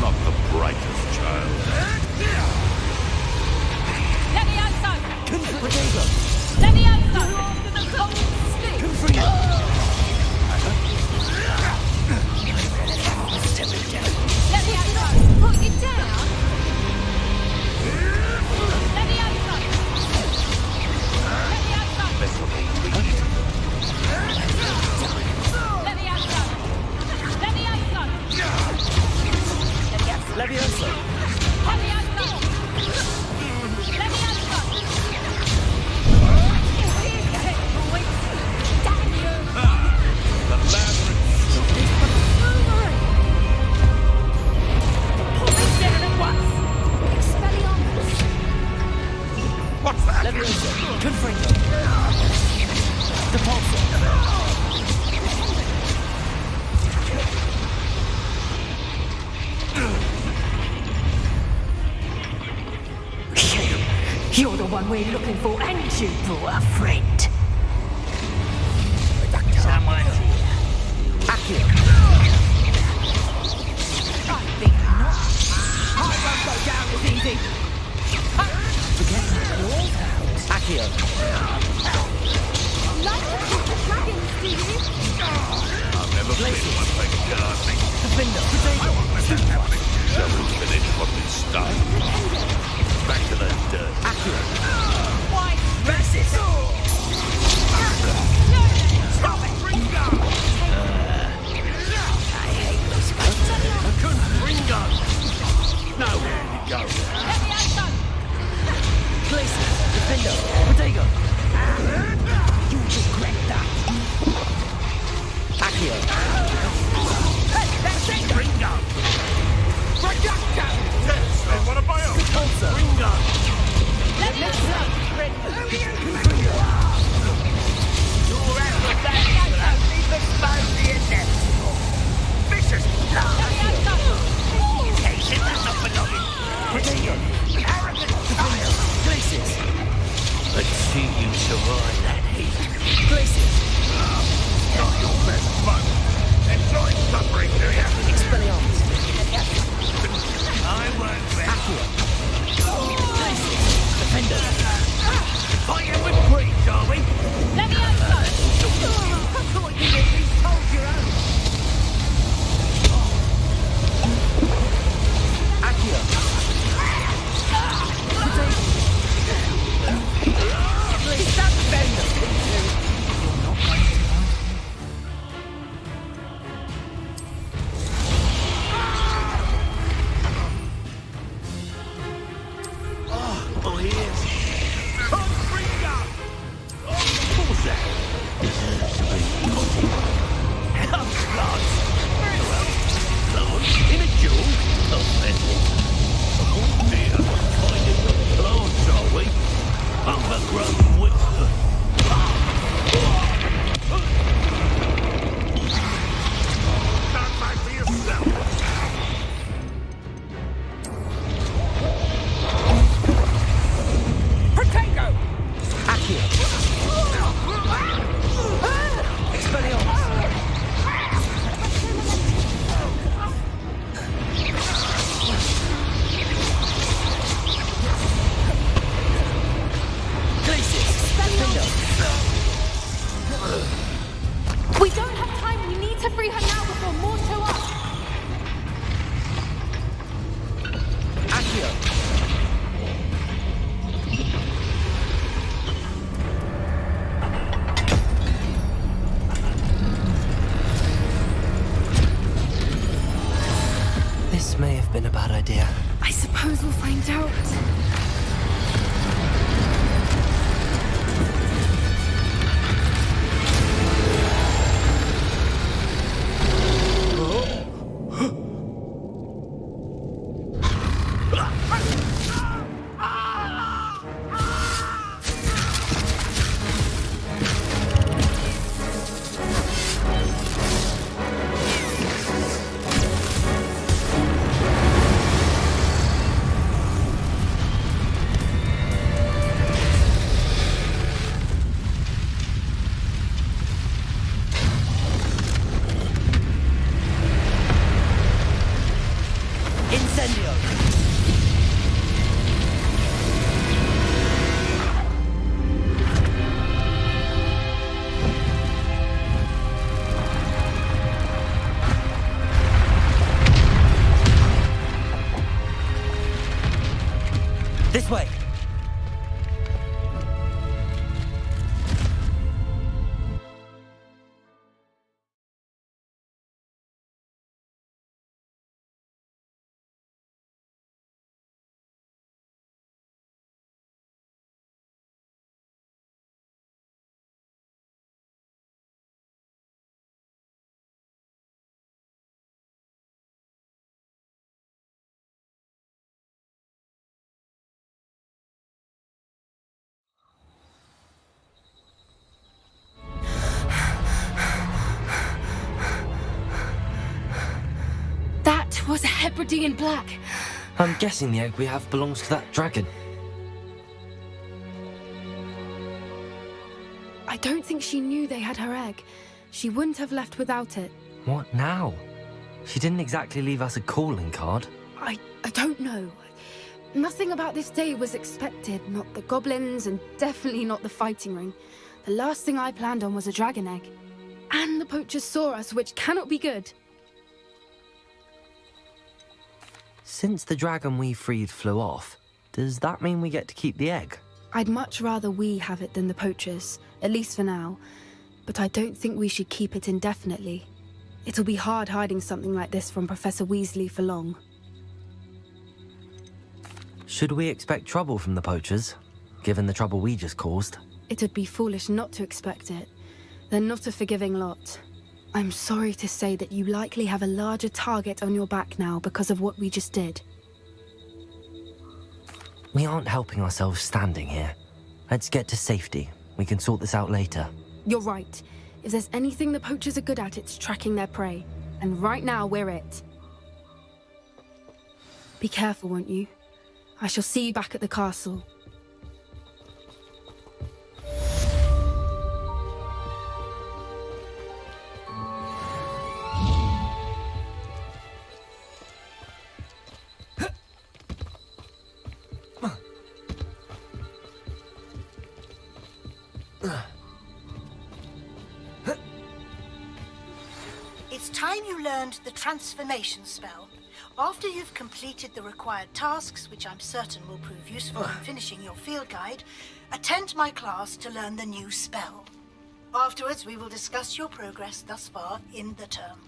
not the brightest child. Levioso! Potato! Levioso! After the cold stick! Confringo! Levioso! Put it down! Levioso! Levioso! Levioso! Levioso! What's that? Levioso! Confringo! Depulso! You're the one we're looking for, and you brought a friend. Someone here. Accio! I think not. I won't go down as easy. Forget that. Accio! Like to keep the dragons, do you? I've never been one like gardening. Defender! Potato! Shall we finish what we started? Back to the dirt. Accio! Why? Versus! Stop it! Ringo! I hate those guys. Ringo! Nowhere to go. Levioso! Glacier! Defender! Potato! You regret that. Accio! That's it! Ringo! Reducto! Yes, then what am I on? Repulsor! Ringo! Levioso! Your acrobatics are even mildly inevitable. Vicious blood. Education does not belong in Potato! arrogant child. Glacier! Let's see you survive that heat. Glacier! Not your best fun. Enjoy suffering, do ya? Expelliarmus! I won't rest. Accio! Glacier! Defender! Fire with greed, are we? Levioso! I thought you'd at least hold your own. Accio! Is that Bender? Oh, he is. Come, Ringo! What was that? In a duel? Offended. Oh dear, finding the plants, are we? Overgrown with... Stand back for yourself. Potato! Accio! Expelliarmus! Glacier! Defender! We don't have time. We need to free her now before more show up. Accio! This may have been a bad idea. I suppose we'll find out. Incendio! This way! That was a Hebridean black. I'm guessing the egg we have belongs to that dragon. I don't think she knew they had her egg. She wouldn't have left without it. What now? She didn't exactly leave us a calling card. I don't know. Nothing about this day was expected. Not the goblins, and definitely not the fighting ring. The last thing I planned on was a dragon egg. And the poachers saw us, which cannot be good. Since the dragon we freed flew off, does that mean we get to keep the egg? I'd much rather we have it than the poachers, at least for now. But I don't think we should keep it indefinitely. It'll be hard hiding something like this from Professor Weasley for long. Should we expect trouble from the poachers, given the trouble we just caused? It would be foolish not to expect it. They're not a forgiving lot. I'm sorry to say that you likely have a larger target on your back now because of what we just did. We aren't helping ourselves standing here. Let's get to safety. We can sort this out later. You're right. If there's anything the poachers are good at, it's tracking their prey. And right now, we're it. Be careful, won't you? I shall see you back at the castle. It's time you learned the transformation spell. After you've completed the required tasks, which I'm certain will prove useful in finishing your field guide, attend my class to learn the new spell. Afterwards, we will discuss your progress thus far in the term.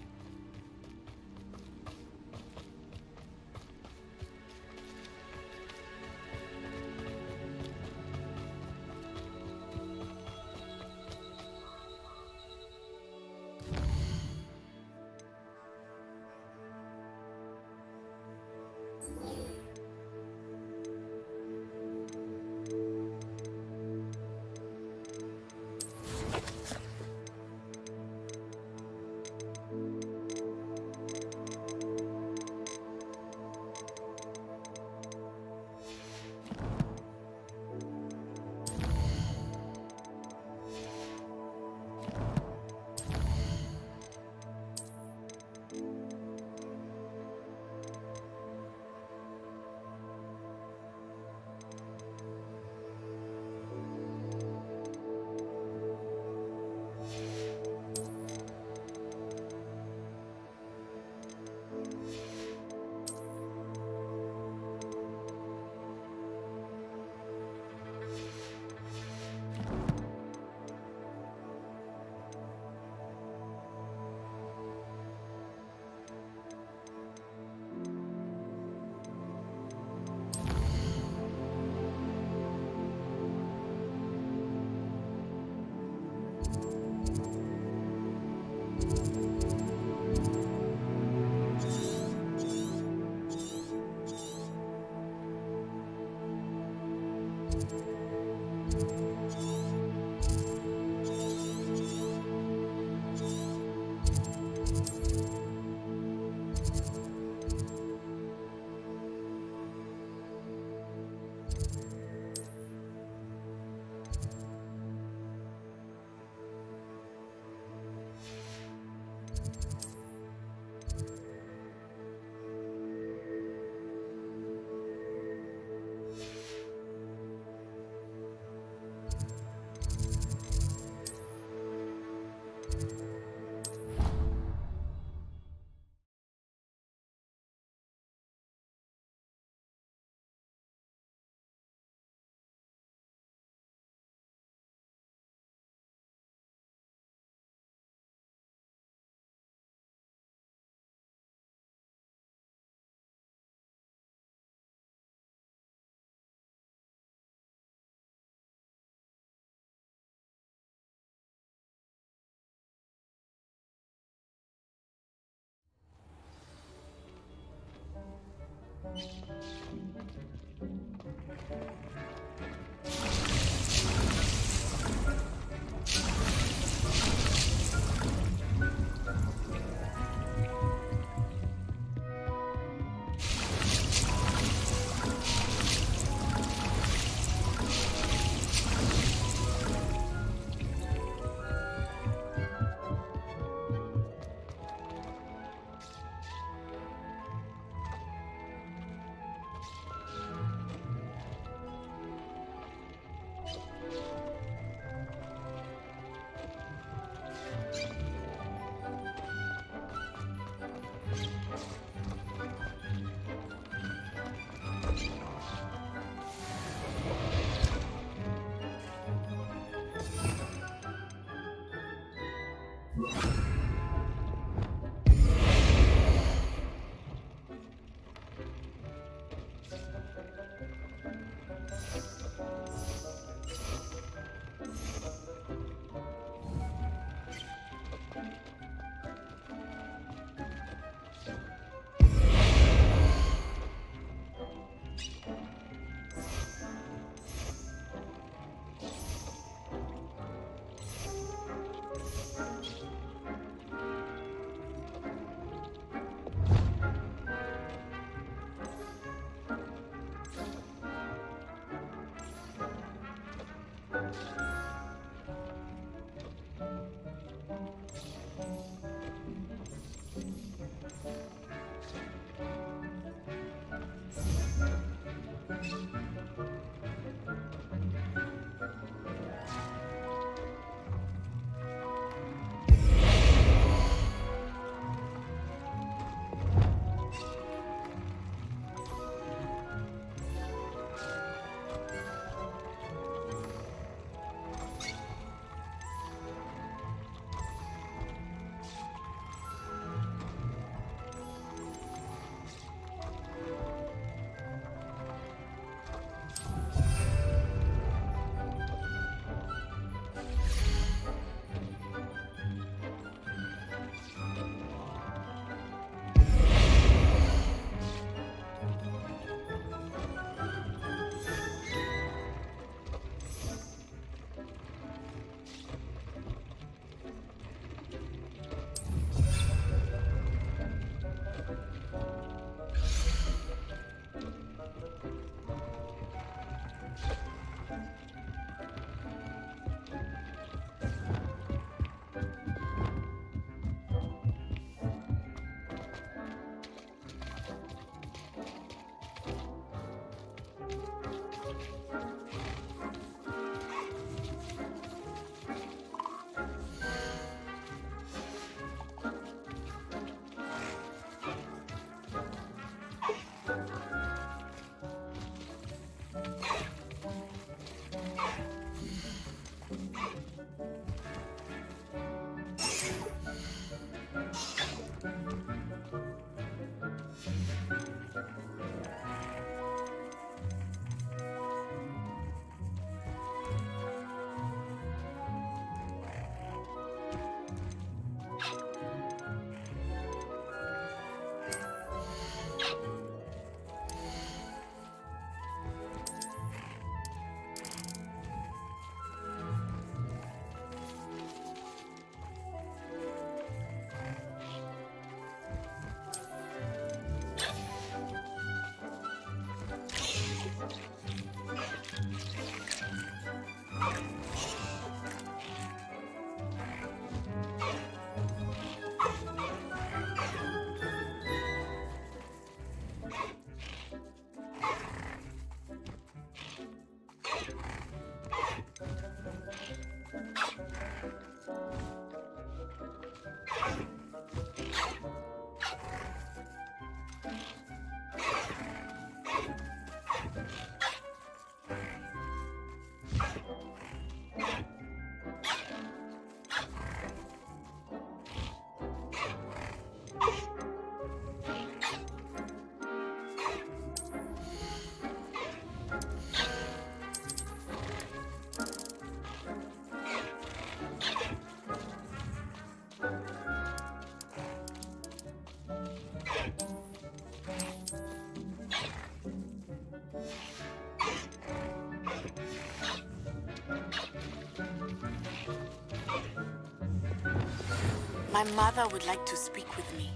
My mother would like to speak with me.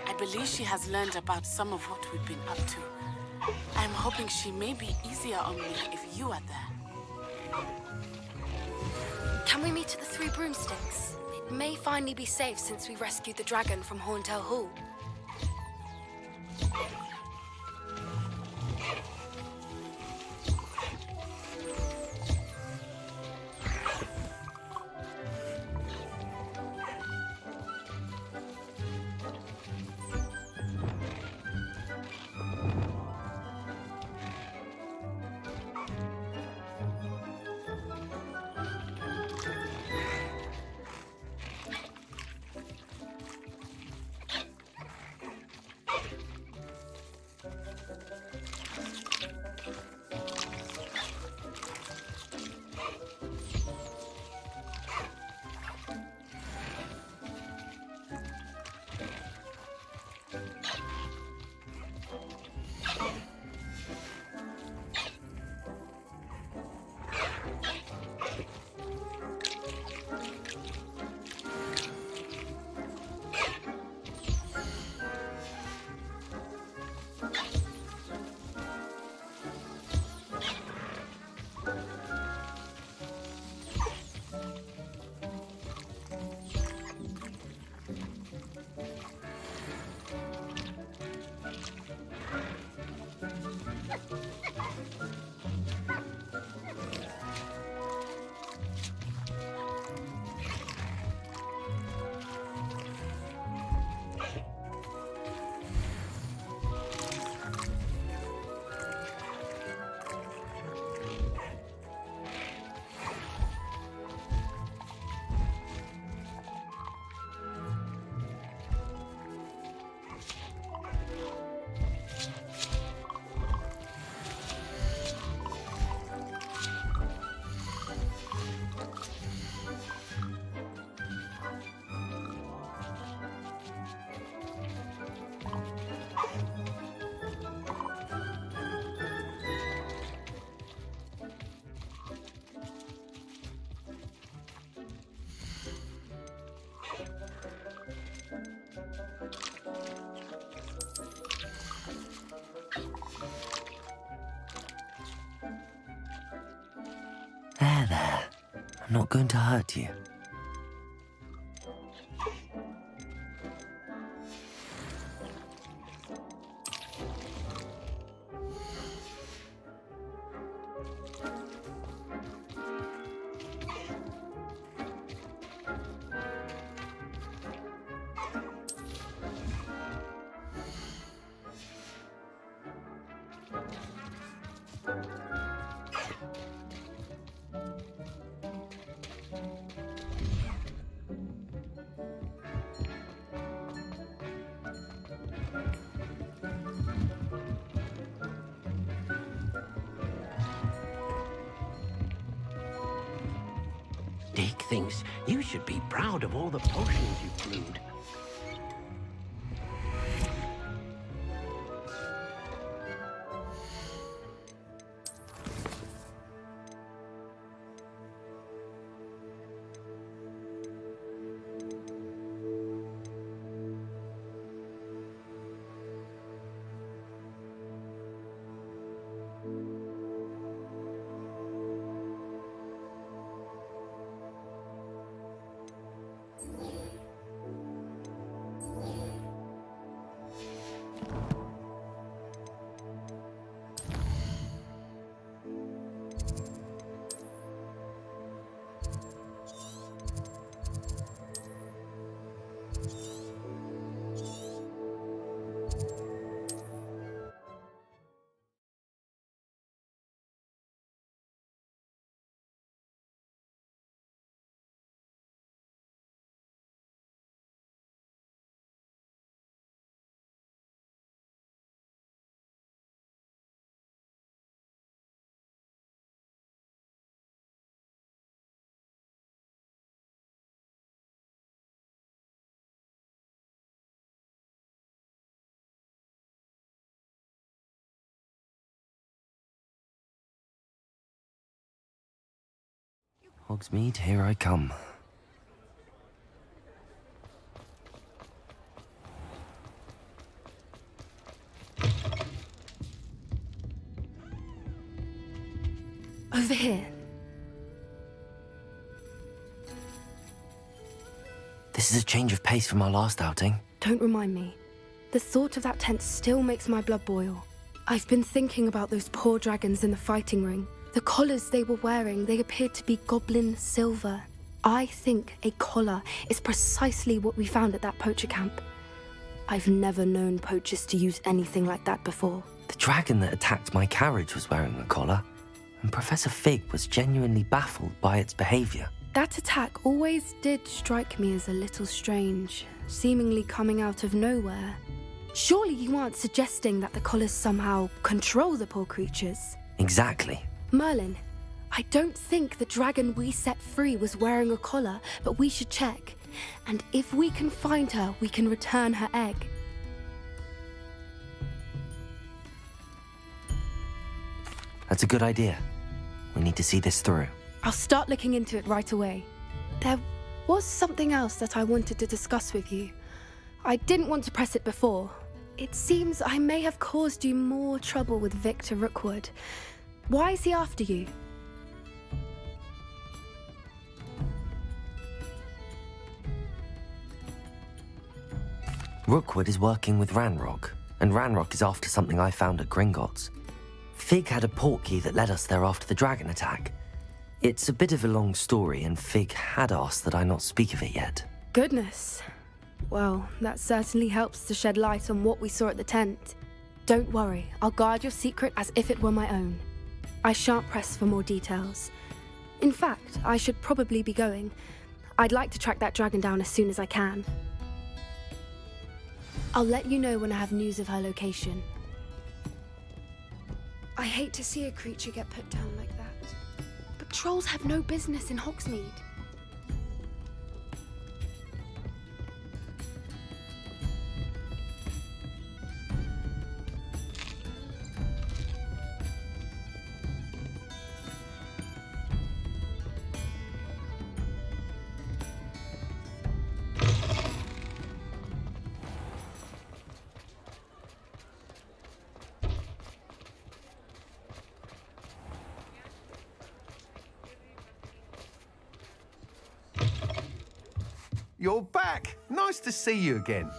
I believe she has learned about some of what we've been up to. I'm hoping she may be easier on me if you are there. Can we meet at the Three Broomsticks? It may finally be safe since we rescued the dragon from Horntail Hall. There. I'm not going to hurt you. Deke thinks you should be proud of all the potions you've brewed. Hogsmeade, here I come. Over here. This is a change of pace from our last outing. Don't remind me. The thought of that tent still makes my blood boil. I've been thinking about those poor dragons in the fighting ring. The collars they were wearing, they appeared to be goblin silver. I think a collar is precisely what we found at that poacher camp. I've never known poachers to use anything like that before. The dragon that attacked my carriage was wearing a collar, and Professor Fig was genuinely baffled by its behavior. That attack always did strike me as a little strange, seemingly coming out of nowhere. Surely you aren't suggesting that the collars somehow control the poor creatures? Exactly. Merlin, I don't think the dragon we set free was wearing a collar, but we should check. And if we can find her, we can return her egg. That's a good idea. We need to see this through. I'll start looking into it right away. There was something else that I wanted to discuss with you. I didn't want to press it before. It seems I may have caused you more trouble with Victor Rookwood. Why is he after you? Rookwood is working with Ranrock, and Ranrock is after something I found at Gringotts. Fig had a portkey that led us there after the dragon attack. It's a bit of a long story, and Fig had asked that I not speak of it yet. Goodness. Well, that certainly helps to shed light on what we saw at the tent. Don't worry, I'll guard your secret as if it were my own. I shan't press for more details. In fact, I should probably be going. I'd like to track that dragon down as soon as I can. I'll let you know when I have news of her location. I hate to see a creature get put down like that. But trolls have no business in Hogsmeade. You're back. Nice to see you again.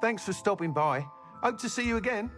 Thanks for stopping by. Hope to see you again.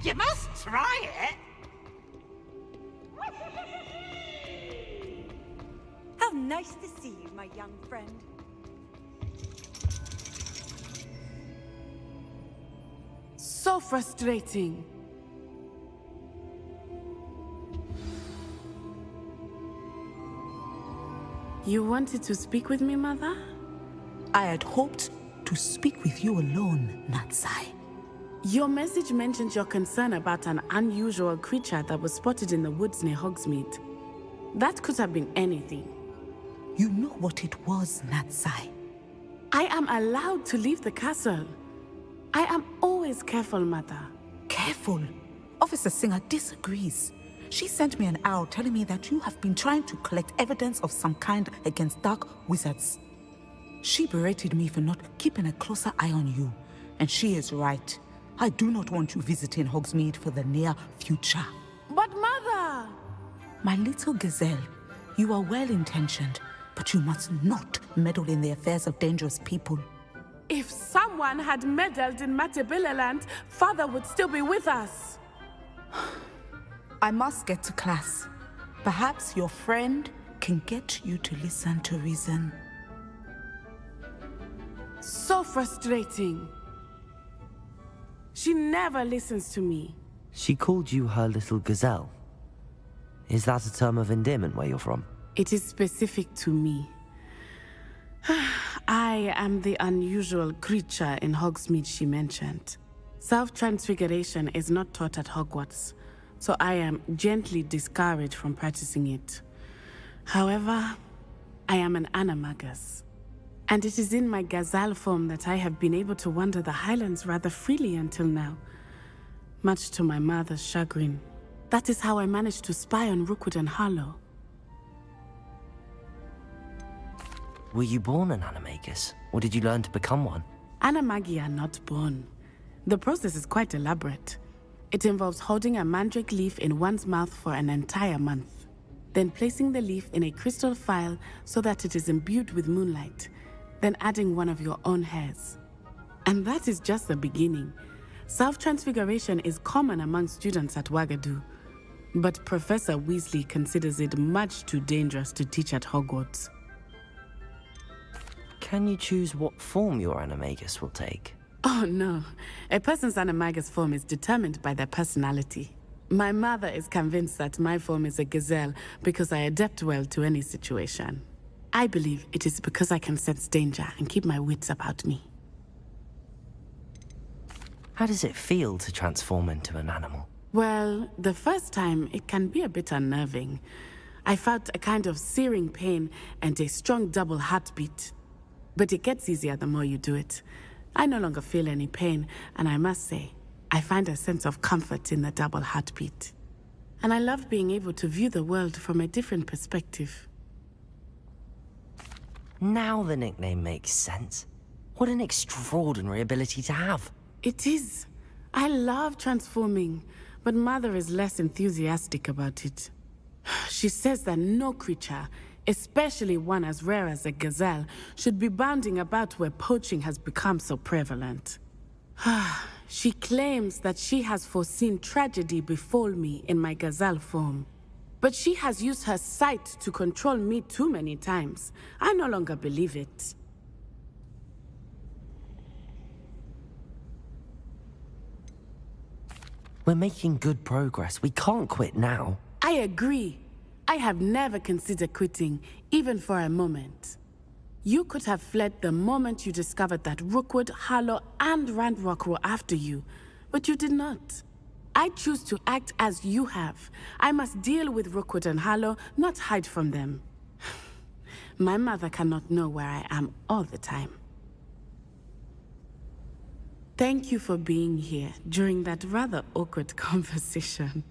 You must try it. How nice to see you, my young friend. So frustrating. You wanted to speak with me, Mother? I had hoped to speak with you alone, Natsai. Your message mentioned your concern about an unusual creature that was spotted in the woods near Hogsmeade. That could have been anything. You know what it was, Natsai. I am allowed to leave the castle. I am always careful, Mother. Careful? Officer Singer disagrees. She sent me an owl telling me that you have been trying to collect evidence of some kind against dark wizards. She berated me for not keeping a closer eye on you, and she is right. I do not want you visiting Hogsmeade for the near future. But Mother! My little gazelle, you are well-intentioned, but you must not meddle in the affairs of dangerous people. If someone had meddled in Matabeleland, Father would still be with us. I must get to class. Perhaps your friend can get you to listen to reason. So frustrating. She never listens to me. She called you her little gazelle. Is that a term of endearment where you're from? It is specific to me. I am the unusual creature in Hogsmeade she mentioned. Self-transfiguration is not taught at Hogwarts, so I am gently discouraged from practicing it. However, I am an animagus, and it is in my gazelle form that I have been able to wander the Highlands rather freely until now, much to my mother's chagrin. That is how I managed to spy on Rookwood and Harlow. Were you born an animagus, or did you learn to become one? Animagi are not born. The process is quite elaborate. It involves holding a mandrake leaf in one's mouth for an entire month, then placing the leaf in a crystal phial so that it is imbued with moonlight, then adding one of your own hairs. And that is just the beginning. Self-transfiguration is common among students at Wagadu, but Professor Weasley considers it much too dangerous to teach at Hogwarts. Can you choose what form your animagus will take? Oh no, a person's animagus form is determined by their personality. My mother is convinced that my form is a gazelle because I adapt well to any situation. I believe it is because I can sense danger and keep my wits about me. How does it feel to transform into an animal? Well, the first time it can be a bit unnerving. I felt a kind of searing pain and a strong double heartbeat. But it gets easier the more you do it. I no longer feel any pain, and I must say, I find a sense of comfort in the double heartbeat. And I love being able to view the world from a different perspective. Now the nickname makes sense. What an extraordinary ability to have. It is. I love transforming, but Mother is less enthusiastic about it. She says that no creature, especially one as rare as a gazelle, should be bounding about where poaching has become so prevalent. She claims that she has foreseen tragedy befall me in my gazelle form. But she has used her sight to control me too many times. I no longer believe it. We're making good progress. We can't quit now. I agree. I have never considered quitting, even for a moment. You could have fled the moment you discovered that Rookwood, Harlow, and Ranrock were after you, but you did not. I choose to act as you have. I must deal with Rookwood and Harlow, not hide from them. My mother cannot know where I am all the time. Thank you for being here during that rather awkward conversation.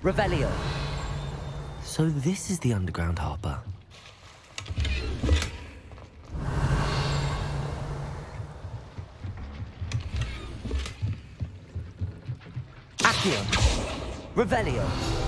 Revelio. So this is the underground harbour. Accio. Revelio.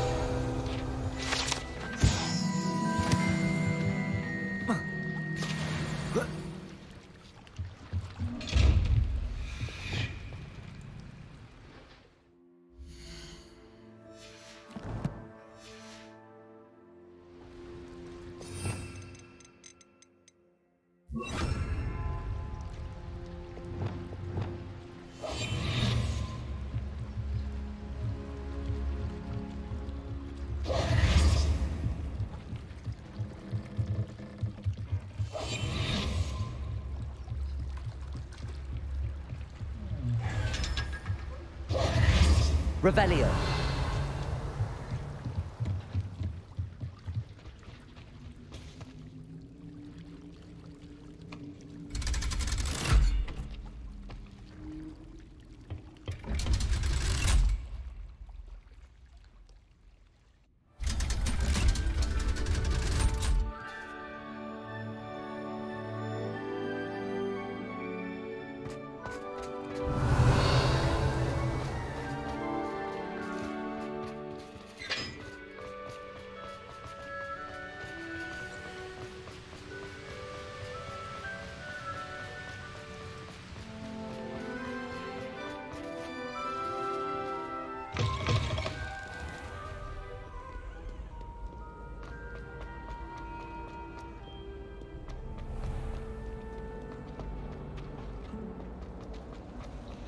Revelio.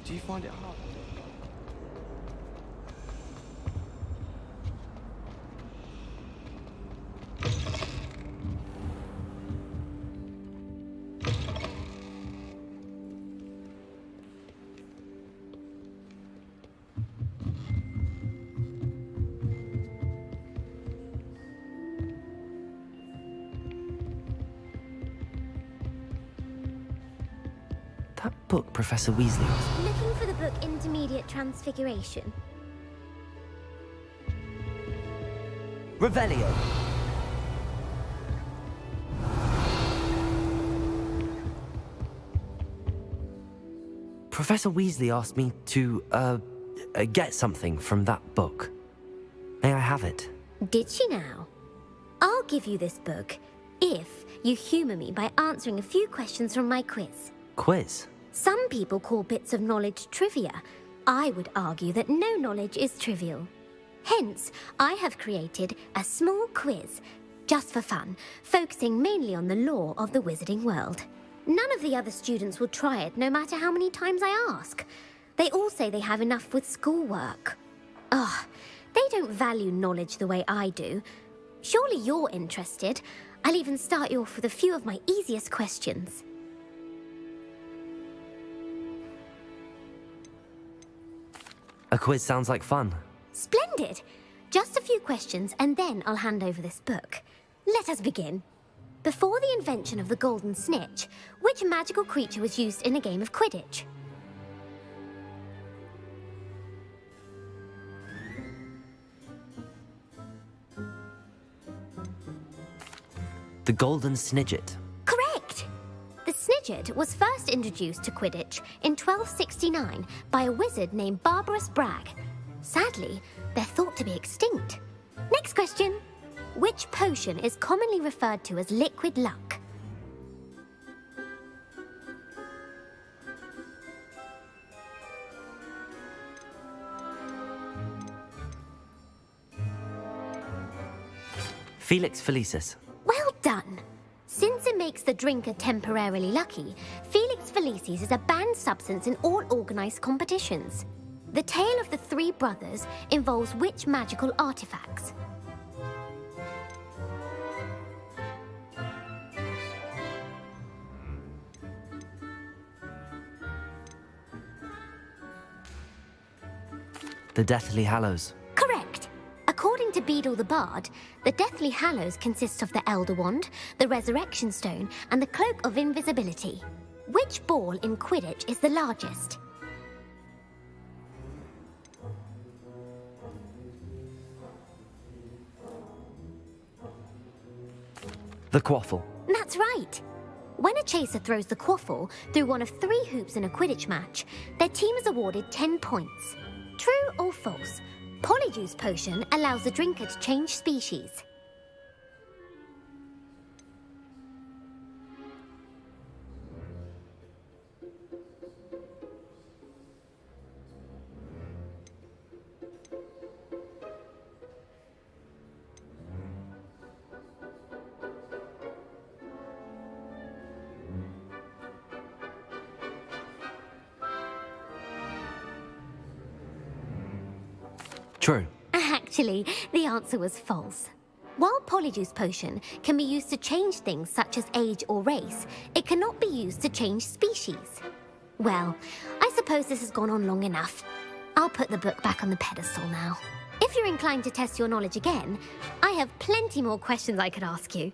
Do you find it hard? That book Professor Weasley was... Looking for the book Intermediate Transfiguration. Revelio. Professor Weasley asked me to, get something from that book. May I have it? Did she now? I'll give you this book if you humour me by answering a few questions from my quiz. Quiz? Some people call bits of knowledge trivia. I would argue that no knowledge is trivial. Hence, I have created a small quiz, just for fun, focusing mainly on the lore of the wizarding world. None of the other students will try it, no matter how many times I ask. They all say they have enough with schoolwork. Ugh, they don't value knowledge the way I do. Surely you're interested. I'll even start you off with a few of my easiest questions. A quiz sounds like fun. Splendid! Just a few questions and then I'll hand over this book. Let us begin. Before the invention of the golden snitch, which magical creature was used in a game of Quidditch? The Golden Snidget. Correct! The Snidget was first introduced to Quidditch in 1269 by a wizard named Barbarous Bragg. Sadly, they're thought to be extinct. Next question. Which potion is commonly referred to as liquid luck? Felix Felicis. Well done! Since it makes the drinker temporarily lucky, Felix Felicis is a banned substance in all organised competitions. The tale of the three brothers involves which magical artifacts? The Deathly Hallows. Correct! According to Beedle the Bard, the Deathly Hallows consists of the Elder Wand, the Resurrection Stone, and the Cloak of Invisibility. Which ball in Quidditch is the largest? The quaffle. That's right. When a chaser throws the quaffle through one of 3 hoops in a Quidditch match, their team is awarded 10 points. True or false? Polyjuice Potion allows the drinker to change species. True. Actually, the answer was false. While Polyjuice Potion can be used to change things such as age or race, it cannot be used to change species. Well, I suppose this has gone on long enough. I'll put the book back on the pedestal now. If you're inclined to test your knowledge again, I have plenty more questions I could ask you.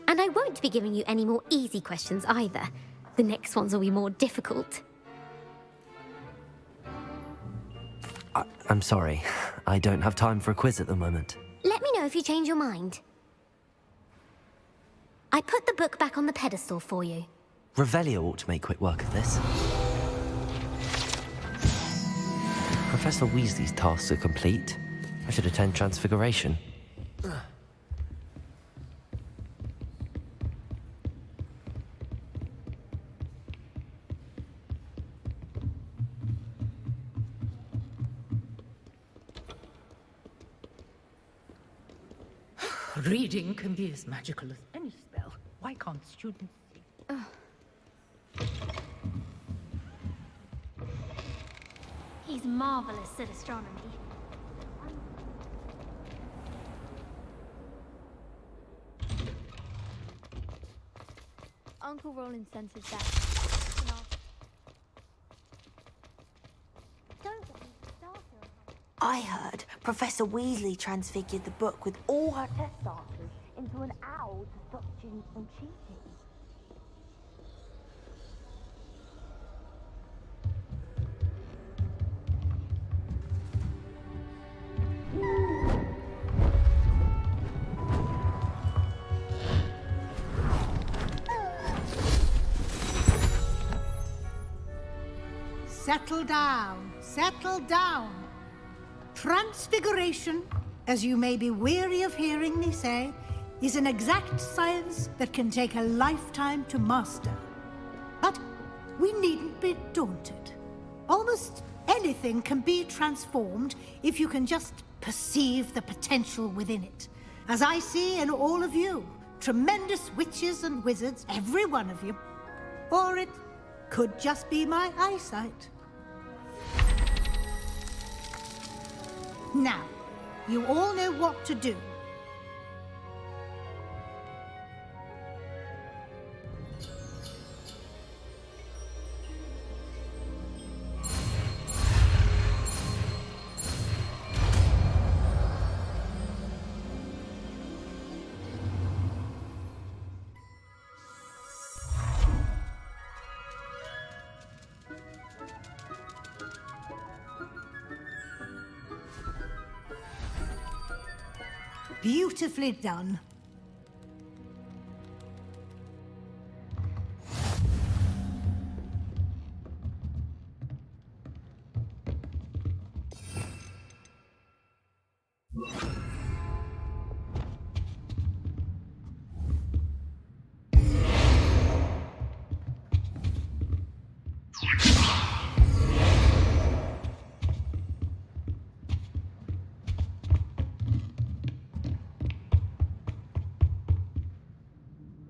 And I won't be giving you any more easy questions either. The next ones will be more difficult. I'm sorry. I don't have time for a quiz at the moment. Let me know if you change your mind. I put the book back on the pedestal for you. Revelio ought to make quick work of this. Professor Weasley's tasks are complete. I should attend Transfiguration. Reading can be as magical as any spell. Why can't students see? He's marvelous at astronomy. Uncle Roland sent us back. I heard Professor Weasley transfigured the book with all her test answers into an owl to stop students from cheating. Settle down, settle down. Transfiguration, as you may be weary of hearing me say, is an exact science that can take a lifetime to master. But we needn't be daunted. Almost anything can be transformed if you can just perceive the potential within it. As I see in all of you, tremendous witches and wizards, every one of you. Or it could just be my eyesight. Now, you all know what to do. Beautifully done.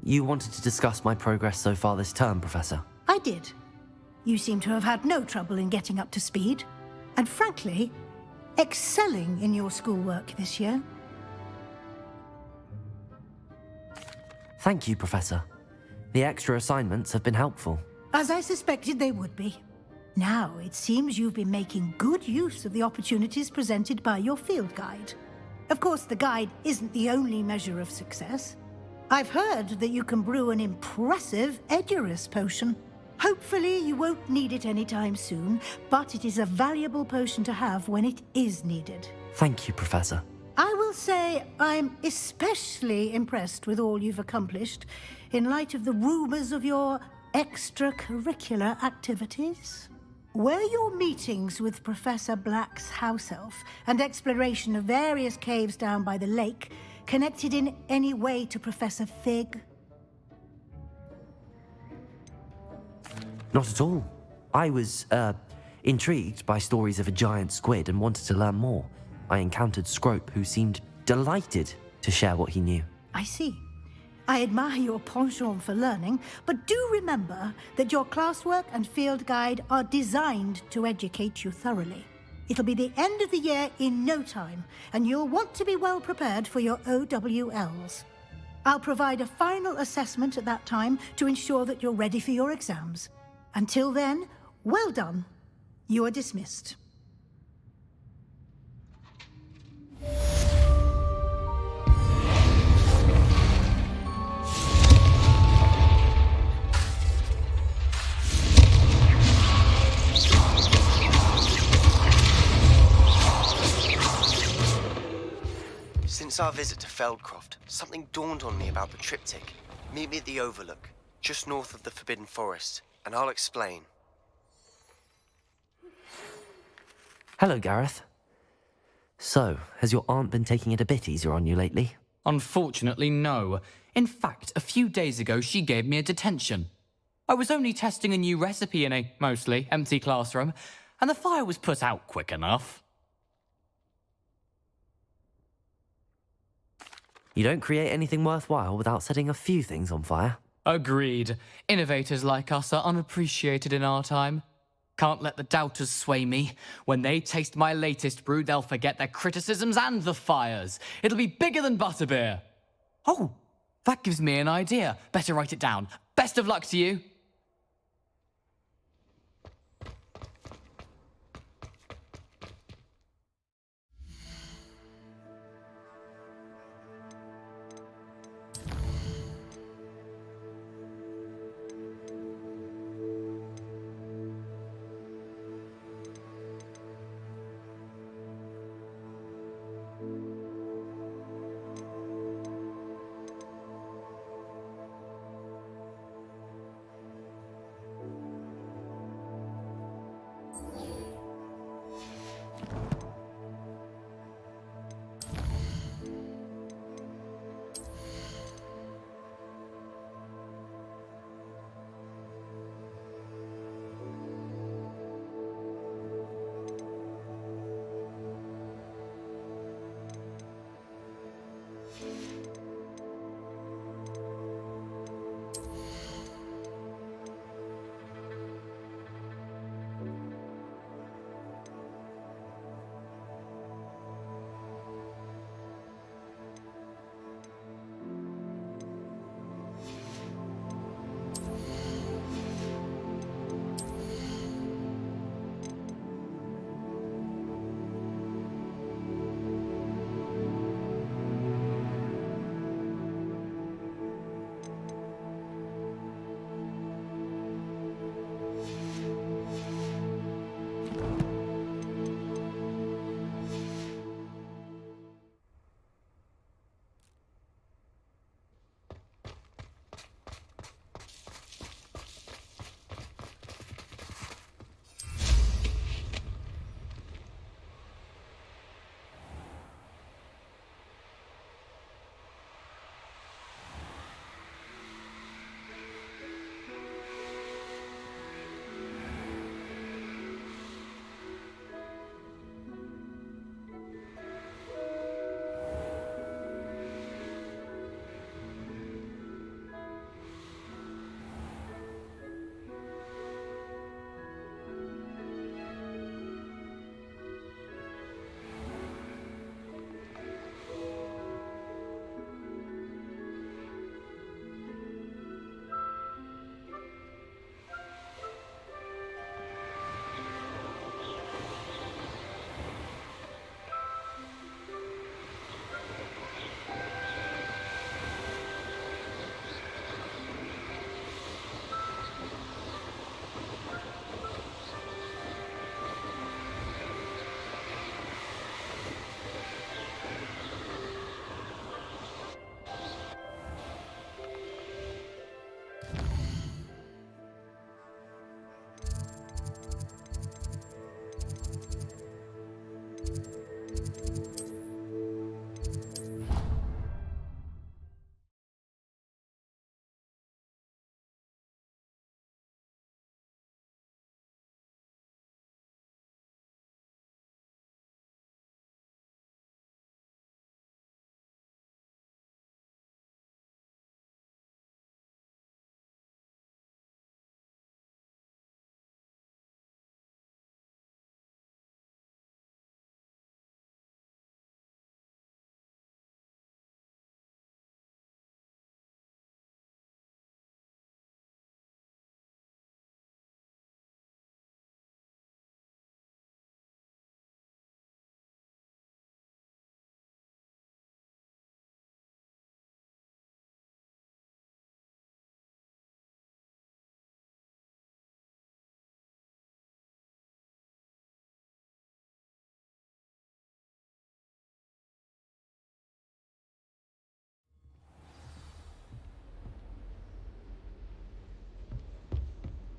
You wanted to discuss my progress so far this term, Professor? I did. You seem to have had no trouble in getting up to speed. And frankly, excelling in your schoolwork this year. Thank you, Professor. The extra assignments have been helpful. As I suspected they would be. Now, it seems you've been making good use of the opportunities presented by your field guide. Of course, the guide isn't the only measure of success. I've heard that you can brew an impressive Edurus potion. Hopefully you won't need it anytime soon, but it is a valuable potion to have when it is needed. Thank you, Professor. I will say I'm especially impressed with all you've accomplished in light of the rumors of your extracurricular activities. Were your meetings with Professor Black's house elf and exploration of various caves down by the lake connected in any way to Professor Fig? Not at all. I was, intrigued by stories of a giant squid and wanted to learn more. I encountered Scrope, who seemed delighted to share what he knew. I see. I admire your penchant for learning, but do remember that your classwork and field guide are designed to educate you thoroughly. It'll be the end of the year in no time, and you'll want to be well prepared for your OWLs. I'll provide a final assessment at that time to ensure that you're ready for your exams. Until then, well done. You are dismissed. Since our visit to Feldcroft, something dawned on me about the triptych. Meet me at the Overlook, just north of the Forbidden Forest, and I'll explain. Hello, Gareth. So, has your aunt been taking it a bit easier on you lately? Unfortunately, no. In fact, a few days ago, she gave me a detention. I was only testing a new recipe in a mostly empty classroom, and the fire was put out quick enough. You don't create anything worthwhile without setting a few things on fire. Agreed. Innovators like us are unappreciated in our time. Can't let the doubters sway me. When they taste my latest brew, they'll forget their criticisms and the fires. It'll be bigger than butterbeer. Oh, that gives me an idea. Better write it down. Best of luck to you.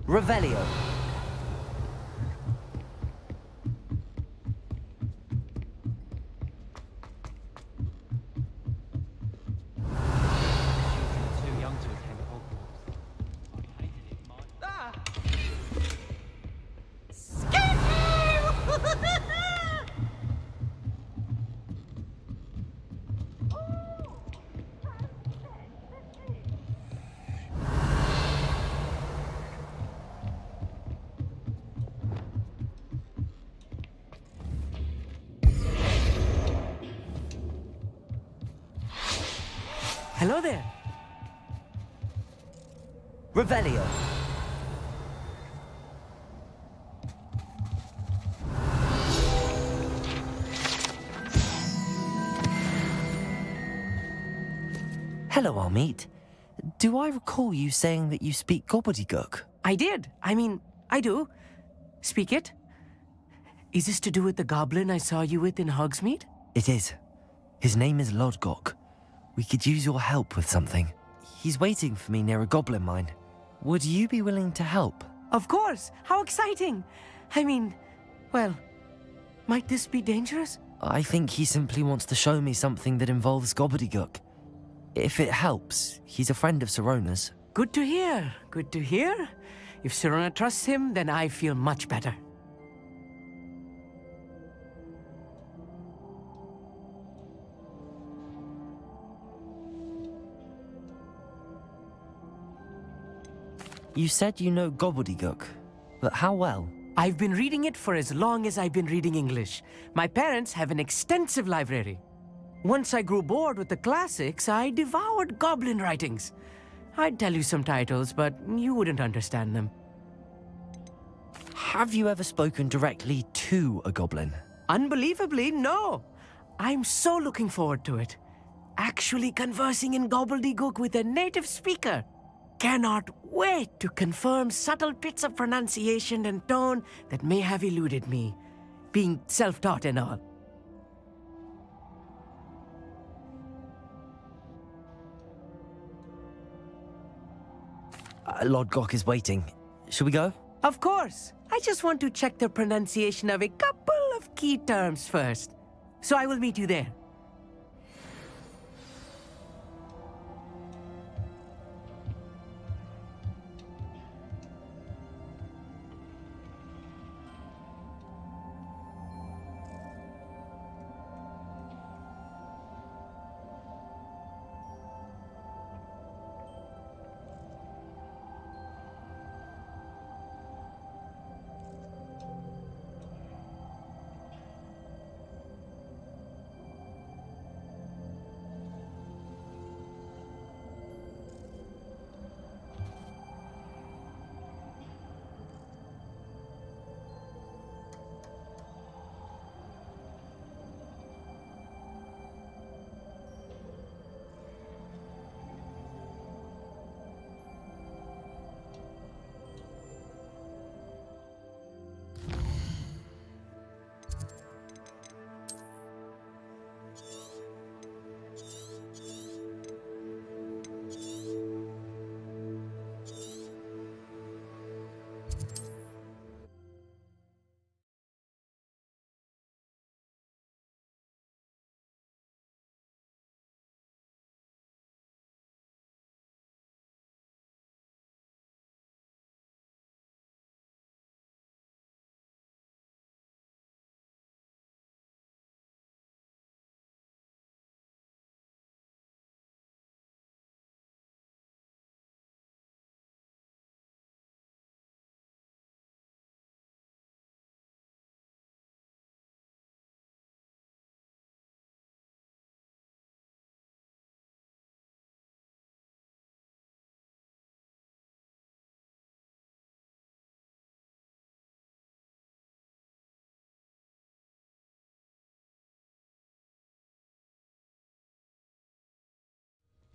Revelio. Too young to attend Hogwarts. I hated it, Mike. Ah! Hello there. Revelio. Hello, Amit. Do I recall you saying that you speak gobbledygook? I did. I do. Speak it. Is this to do with the goblin I saw you with in Hogsmeade? It is. His name is Lodgok. We could use your help with something. He's waiting for me near a goblin mine. Would you be willing to help? Of course! How exciting! Well, might this be dangerous? I think he simply wants to show me something that involves gobbledygook. If it helps, he's a friend of Sirona's. Good to hear. Good to hear. If Sirona trusts him, then I feel much better. You said you know gobbledygook, but how well? I've been reading it for as long as I've been reading English. My parents have an extensive library. Once I grew bored with the classics, I devoured goblin writings. I'd tell you some titles, but you wouldn't understand them. Have you ever spoken directly to a goblin? Unbelievably, no. I'm so looking forward to it. Actually conversing in gobbledygook with a native speaker. Cannot wait to confirm subtle bits of pronunciation and tone that may have eluded me, being self-taught and all. Lodgok is waiting. Shall we go? Of course. I just want to check the pronunciation of a couple of key terms first. So I will meet you there.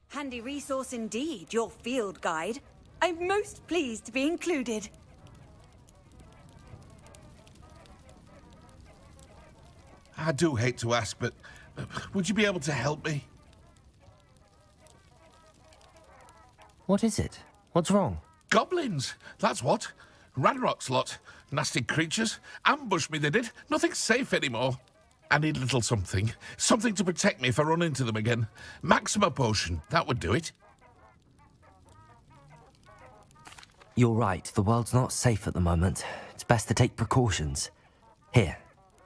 Handy resource indeed, your field guide. I'm most pleased to be included. I do hate to ask, but would you be able to help me? What is it? What's wrong? Goblins, that's what. Ranrock's lot. Nasty creatures. Ambushed me, they did. Nothing safe anymore. I need a little something. Something to protect me if I run into them again. Maxima potion, that would do it. You're right, the world's not safe at the moment. It's best to take precautions. Here,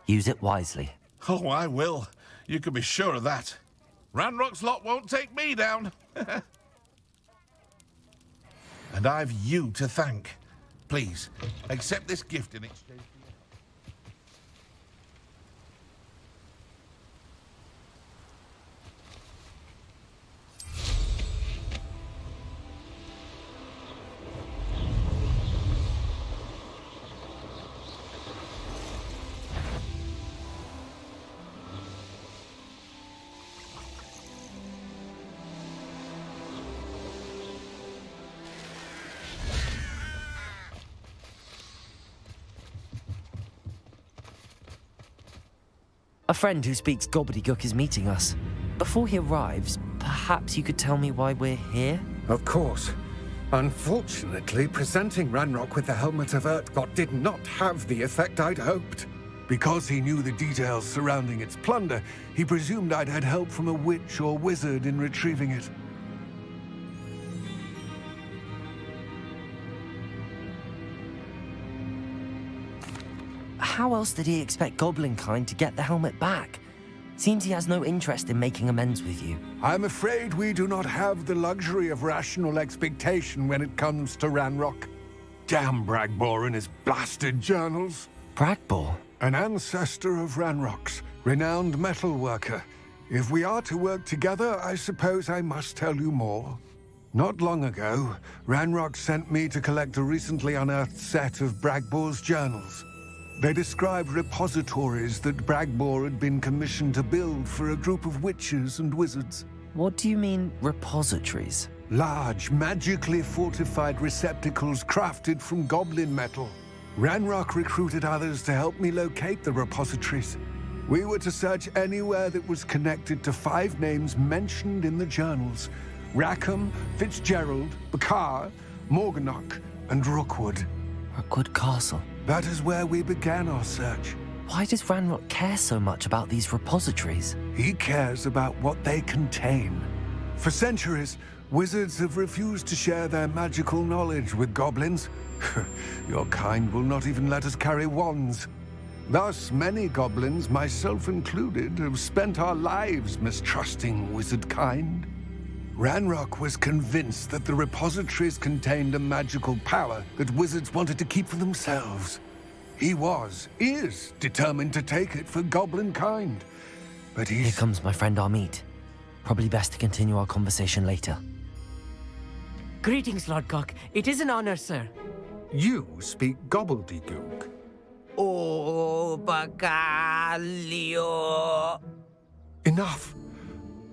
use it wisely. Oh, I will. You can be sure of that. Ranrock's lot won't take me down. And I've you to thank. Please, accept this gift in exchange. A friend who speaks gobbledygook is meeting us. Before he arrives, perhaps you could tell me why we're here? Of course. Unfortunately, presenting Ranrock with the Helmet of Urtkot did not have the effect I'd hoped. Because he knew the details surrounding its plunder, he presumed I'd had help from a witch or wizard in retrieving it. How else did he expect Goblinkind to get the helmet back? Seems he has no interest in making amends with you. I'm afraid we do not have the luxury of rational expectation when it comes to Ranrock. Damn Bragbor and his blasted journals. Bragbor? An ancestor of Ranrock's, renowned metal worker. If we are to work together, I suppose I must tell you more. Not long ago, Ranrock sent me to collect a recently unearthed set of Bragbor's journals. They described repositories that Bragbor had been commissioned to build for a group of witches and wizards. What do you mean, repositories? Large, magically fortified receptacles crafted from goblin metal. Ranrock recruited others to help me locate the repositories. We were to search anywhere that was connected to 5 names mentioned in the journals: Rackham, Fitzgerald, Bakar, Morganach, and Rookwood. Rookwood Castle. That is where we began our search. Why does Ranrock care so much about these repositories? He cares about what they contain. For centuries, wizards have refused to share their magical knowledge with goblins. Your kind will not even let us carry wands. Thus, many goblins, myself included, have spent our lives mistrusting wizard kind. Ranrock was convinced that the repositories contained a magical power that wizards wanted to keep for themselves. He is determined to take it for goblin kind. But Here comes my friend Amit. Probably best to continue our conversation later. Greetings, Lord Cock. It is an honor, sir. You speak gobbledygook. Oh, Bagalio. Enough.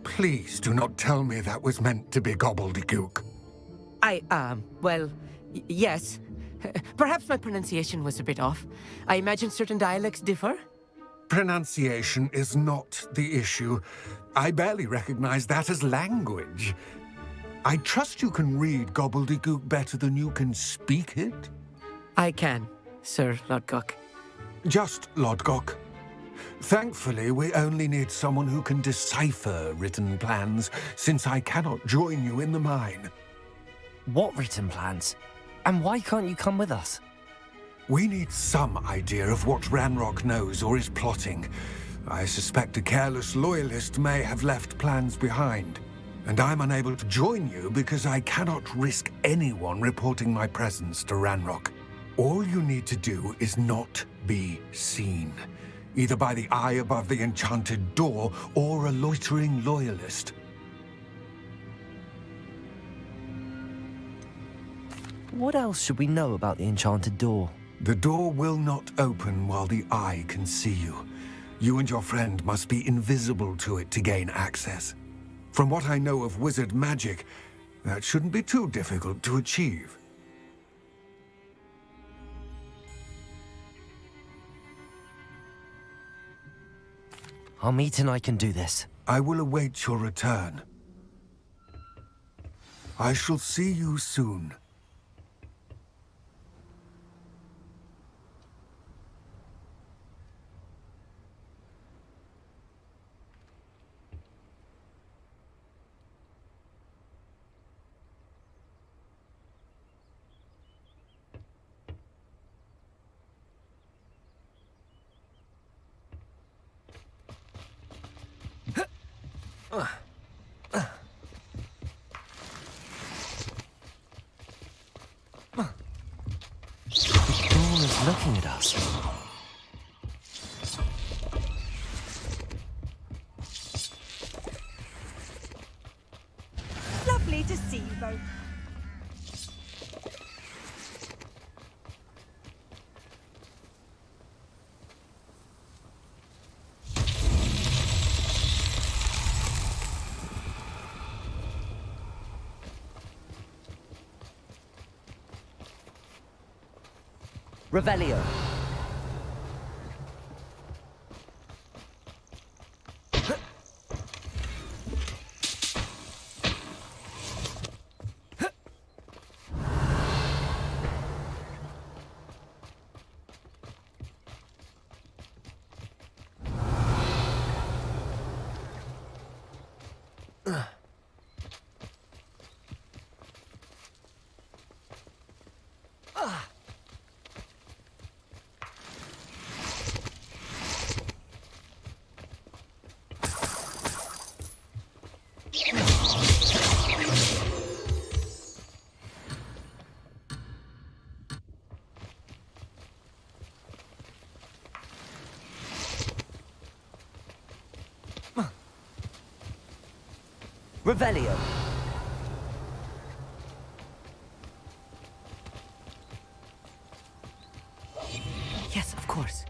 Please do not tell me that was meant to be gobbledygook. Well, yes. Perhaps my pronunciation was a bit off. I imagine certain dialects differ? Pronunciation is not the issue. I barely recognize that as language. I trust you can read gobbledygook better than you can speak it? I can, Sir Lodgok. Just Lodgok. Thankfully, we only need someone who can decipher written plans, since I cannot join you in the mine. What written plans? And why can't you come with us? We need some idea of what Ranrock knows or is plotting. I suspect a careless loyalist may have left plans behind. And I'm unable to join you because I cannot risk anyone reporting my presence to Ranrock. All you need to do is not be seen, either by the eye above the enchanted door or a loitering loyalist. What else should we know about the enchanted door? The door will not open while the eye can see you. You and your friend must be invisible to it to gain access. From what I know of wizard magic, that shouldn't be too difficult to achieve. Amit and I can do this. I will await your return. I shall see you soon. The door is looking at us. Lovely to see you both. Revelio. Revelio. Yes, of course.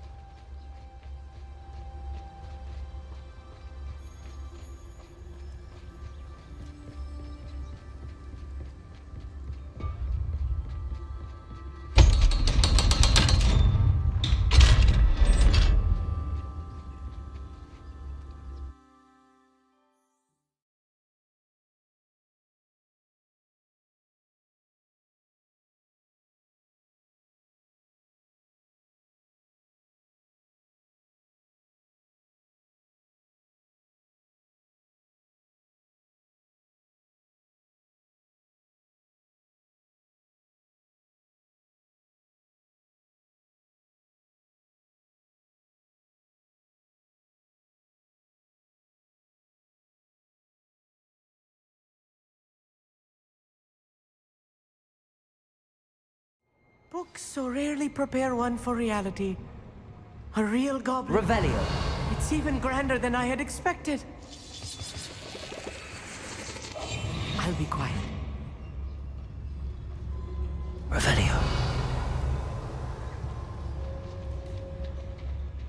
Books so rarely prepare one for reality. A real goblin. Revelio. It's even grander than I had expected. I'll be quiet. Revelio.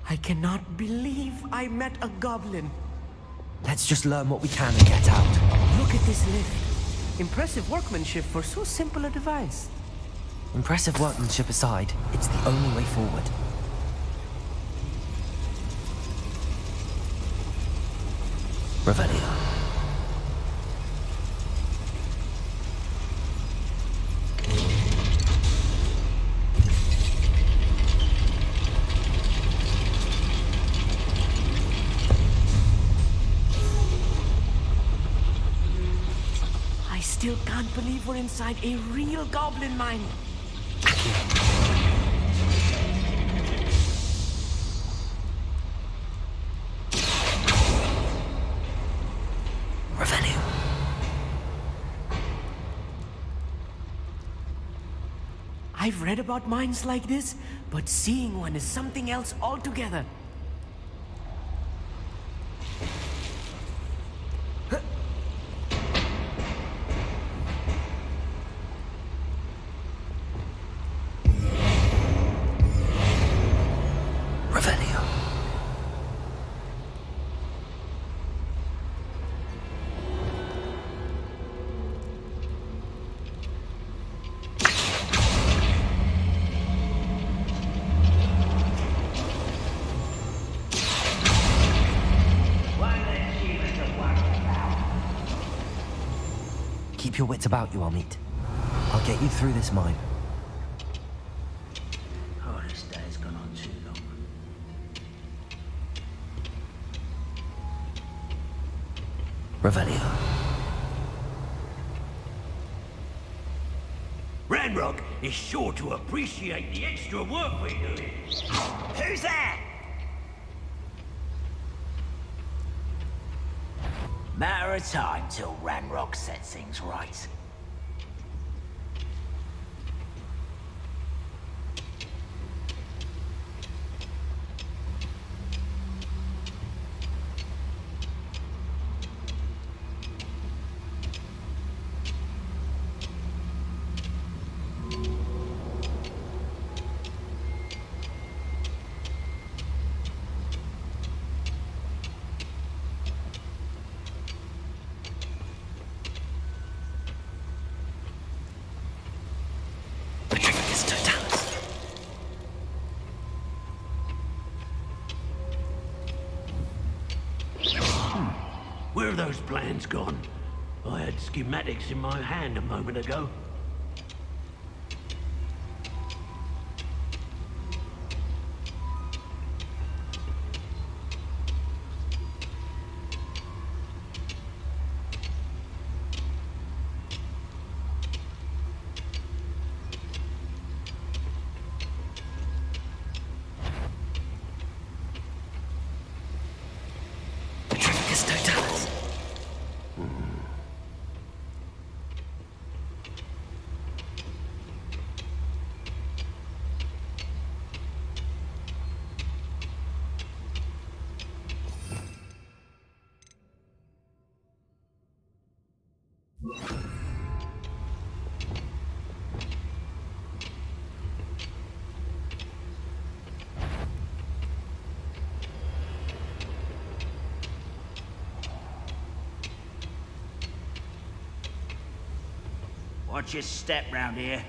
I cannot believe I met a goblin. Let's just learn what we can and get out. Look at this lift. Impressive workmanship for so simple a device. Impressive workmanship aside, it's the only way forward. Revelio. I still can't believe we're inside a real goblin mine. Revelio. I've read about mines like this, but seeing one is something else altogether. Revelio. Keep your wits about you, Amit. I'll get you through this mine. Oh, this day's gone on too long. Revelio. Ranrock is sure to appreciate the extra work we're doing. Who's that? Matter of time till Ranrock sets things right. Where are those plans gone? I had schematics in my hand a moment ago. Watch your step round here.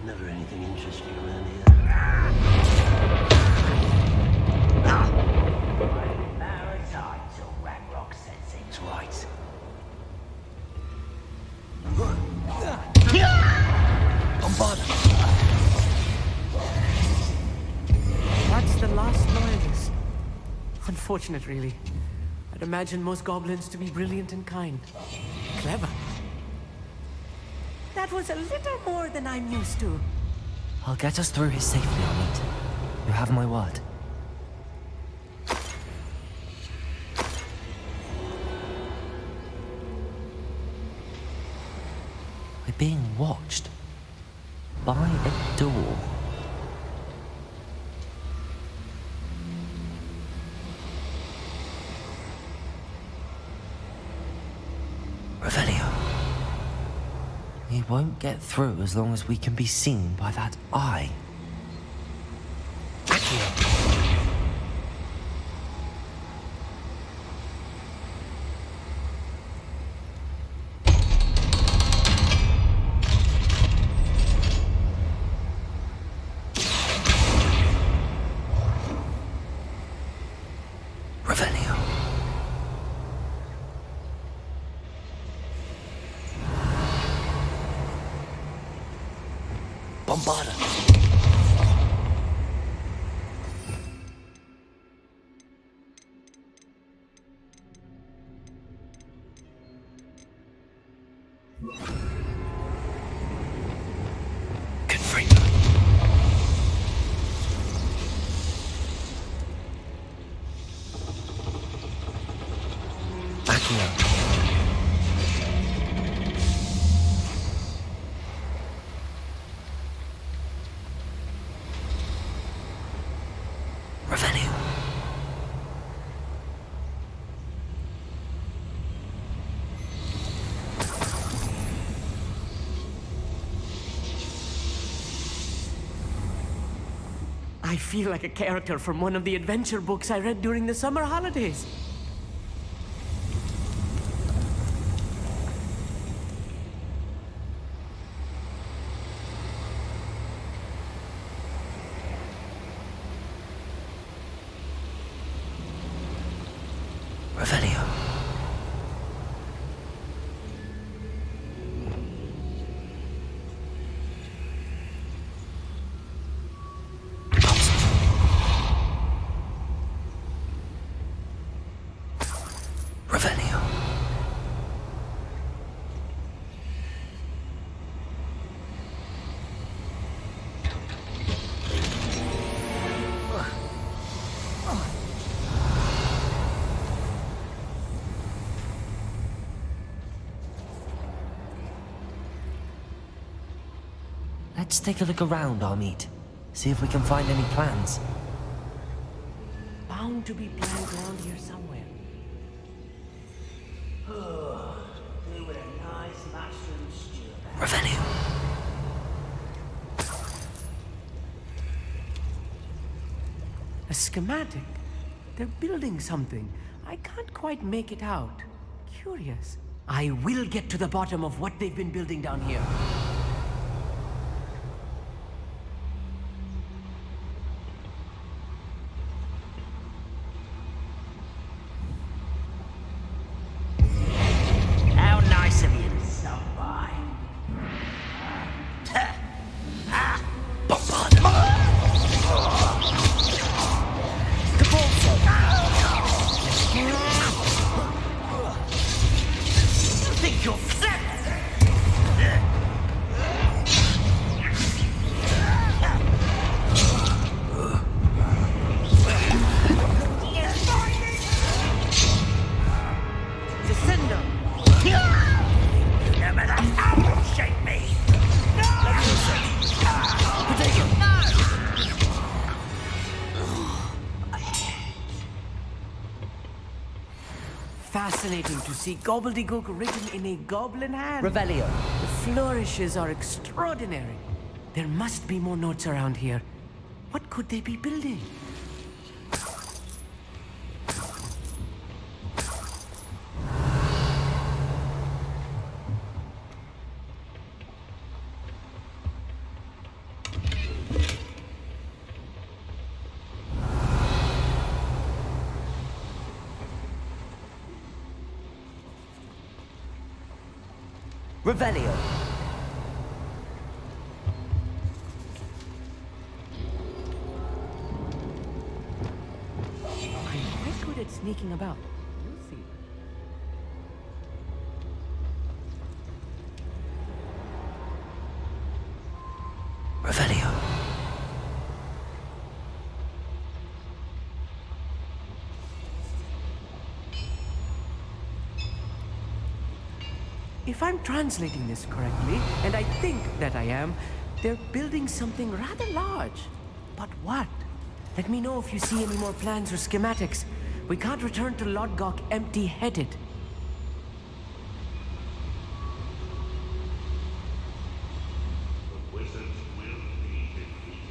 Never anything interesting around here. Matter of time till Ranrock sets things right. That's the last loyalist. Unfortunate, really. I'd imagine most goblins to be brilliant and kind. Clever. That was a little more than I'm used to. I'll get us through here safely, Armand. You have my word. We're being watched. By a door. Revelio. We won't get through as long as we can be seen by that eye. Revelio. Bombarda. Revelio. I feel like a character from one of the adventure books I read during the summer holidays. Revelio. Revelio. Let's take a look around, Amit. See if we can find any plans. Bound to be plans around here somewhere. They were a nice mushroom stew. Revelio. A schematic? They're building something. I can't quite make it out. Curious. I will get to the bottom of what they've been building down here. How nice of you to stop by. Think you're Descendo! no matter how you shake me. Fascinating to see gobbledygook written in a goblin hand. Revelio. The flourishes are extraordinary. There must be more notes around here. What could they be building? Revelio. I'm quite good at sneaking about. You'll see. Revelio. If I'm translating this correctly, and I think that I am, they're building something rather large. But what? Let me know if you see any more plans or schematics. We can't return to Lodgok empty-headed. The wizards will be defeated.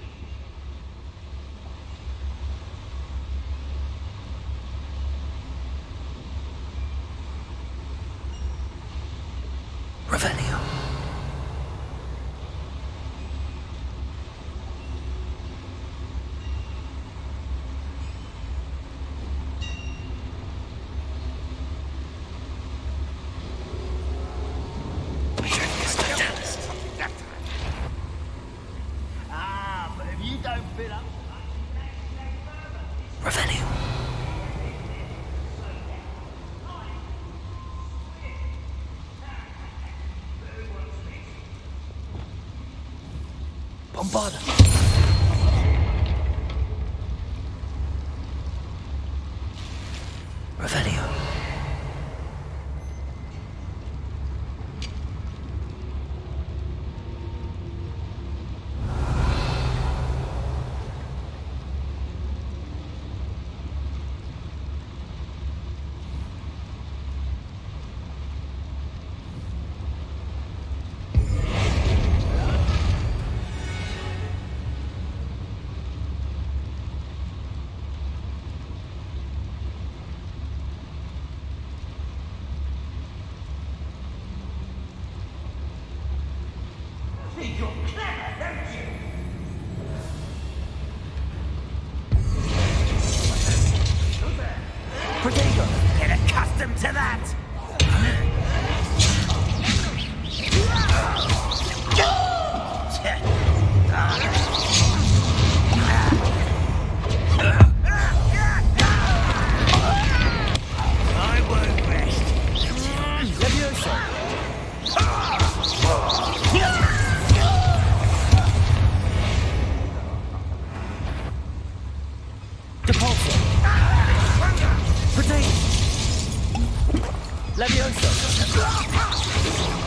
Revelio. But if you don't fill up... Revelio. Bombarda. Revelio. Think you're clever, don't you? Protego. Get accustomed to that! I won't rest. Depulso. Protego. Levioso.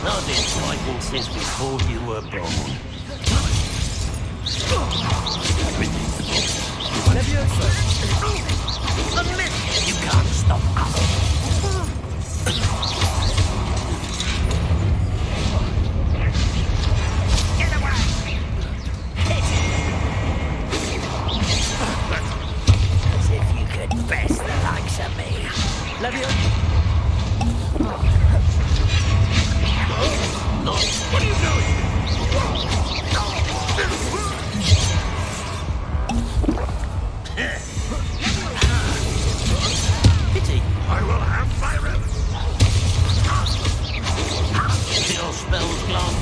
I've been fighting since before you were born. You can't stop us. Get away! Hit it! As if you could best the likes of me. What are you doing? Pity. I will have my revenge. Your spell's gone.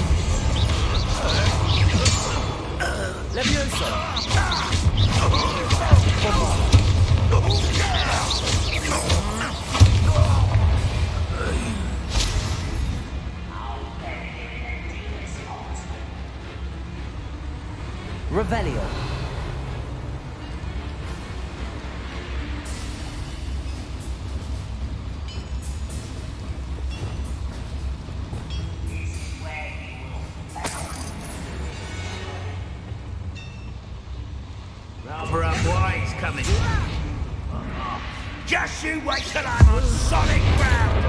Revelio. Rather unwise coming. Just you wait till I'm on solid ground.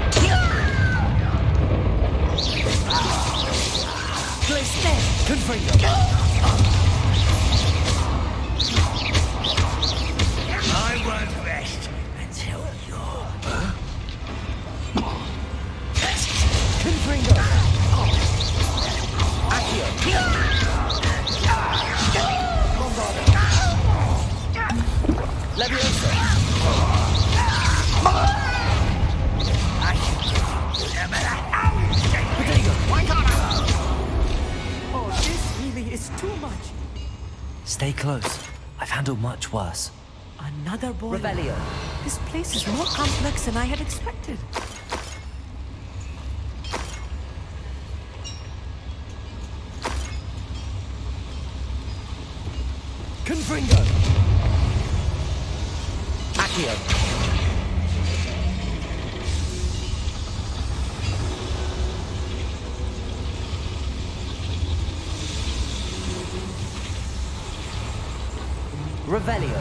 I won't rest until you're... Oh, this really is too much. Stay close. I've handled much worse. Another boy. Revelio. This place is more complex than I had expected. Confringo. Accio. Revelio.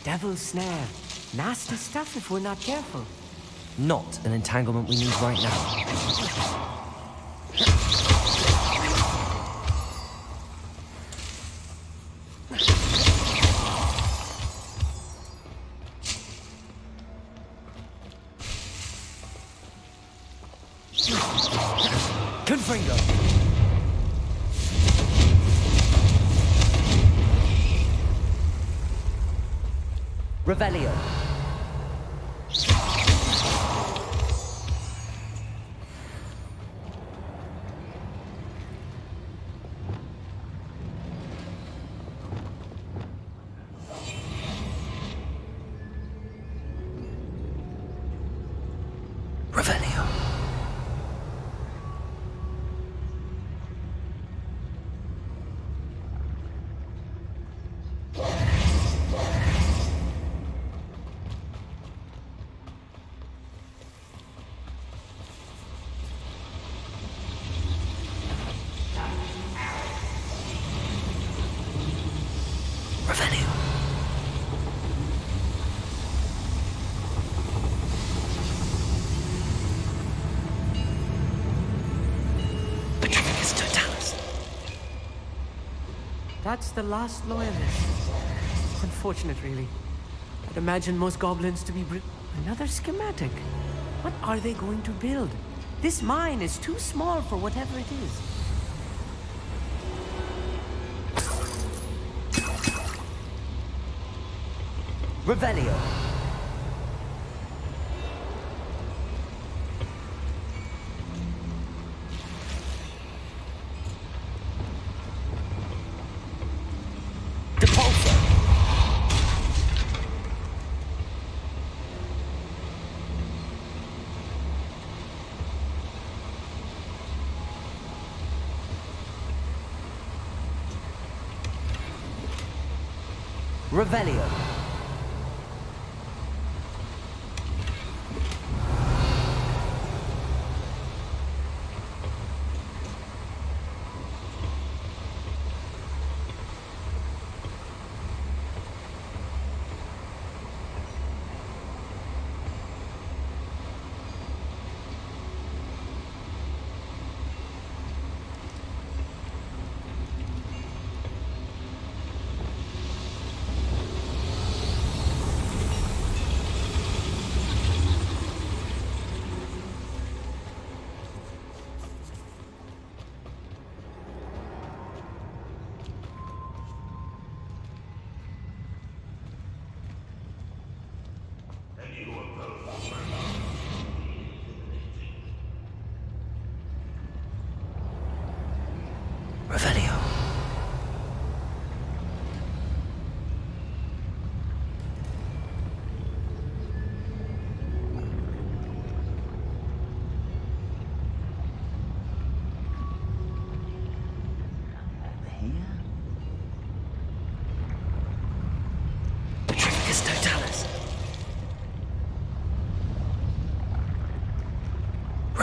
Devil's snare. Nasty stuff if we're not careful. Not an entanglement we need right now. Confringo. Revelio. Revelio. Revelio. Petrificus totalis. That's the last loyalist. Unfortunate, really. I'd imagine most goblins to be another schematic. What are they going to build? This mine is too small for whatever it is. Revelio. Depulso. Revelio.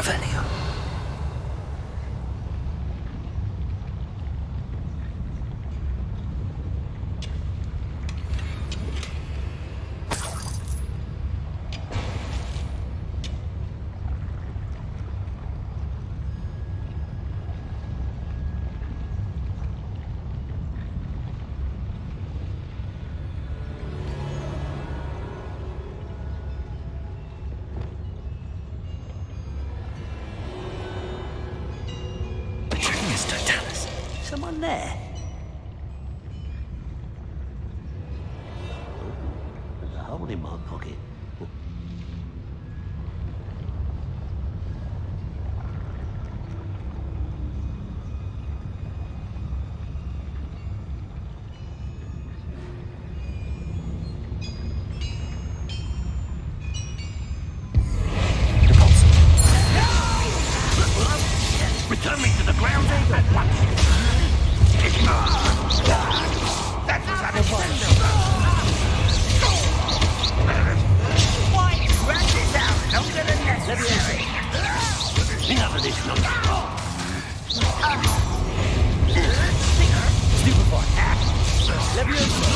Revelio. Someone there? There's a hole in my pocket. Return me to the ground at once. That was unacceptable. Why? Rat this out longer than necessary. Enough of this nonsense. Stupefy. Leviosa.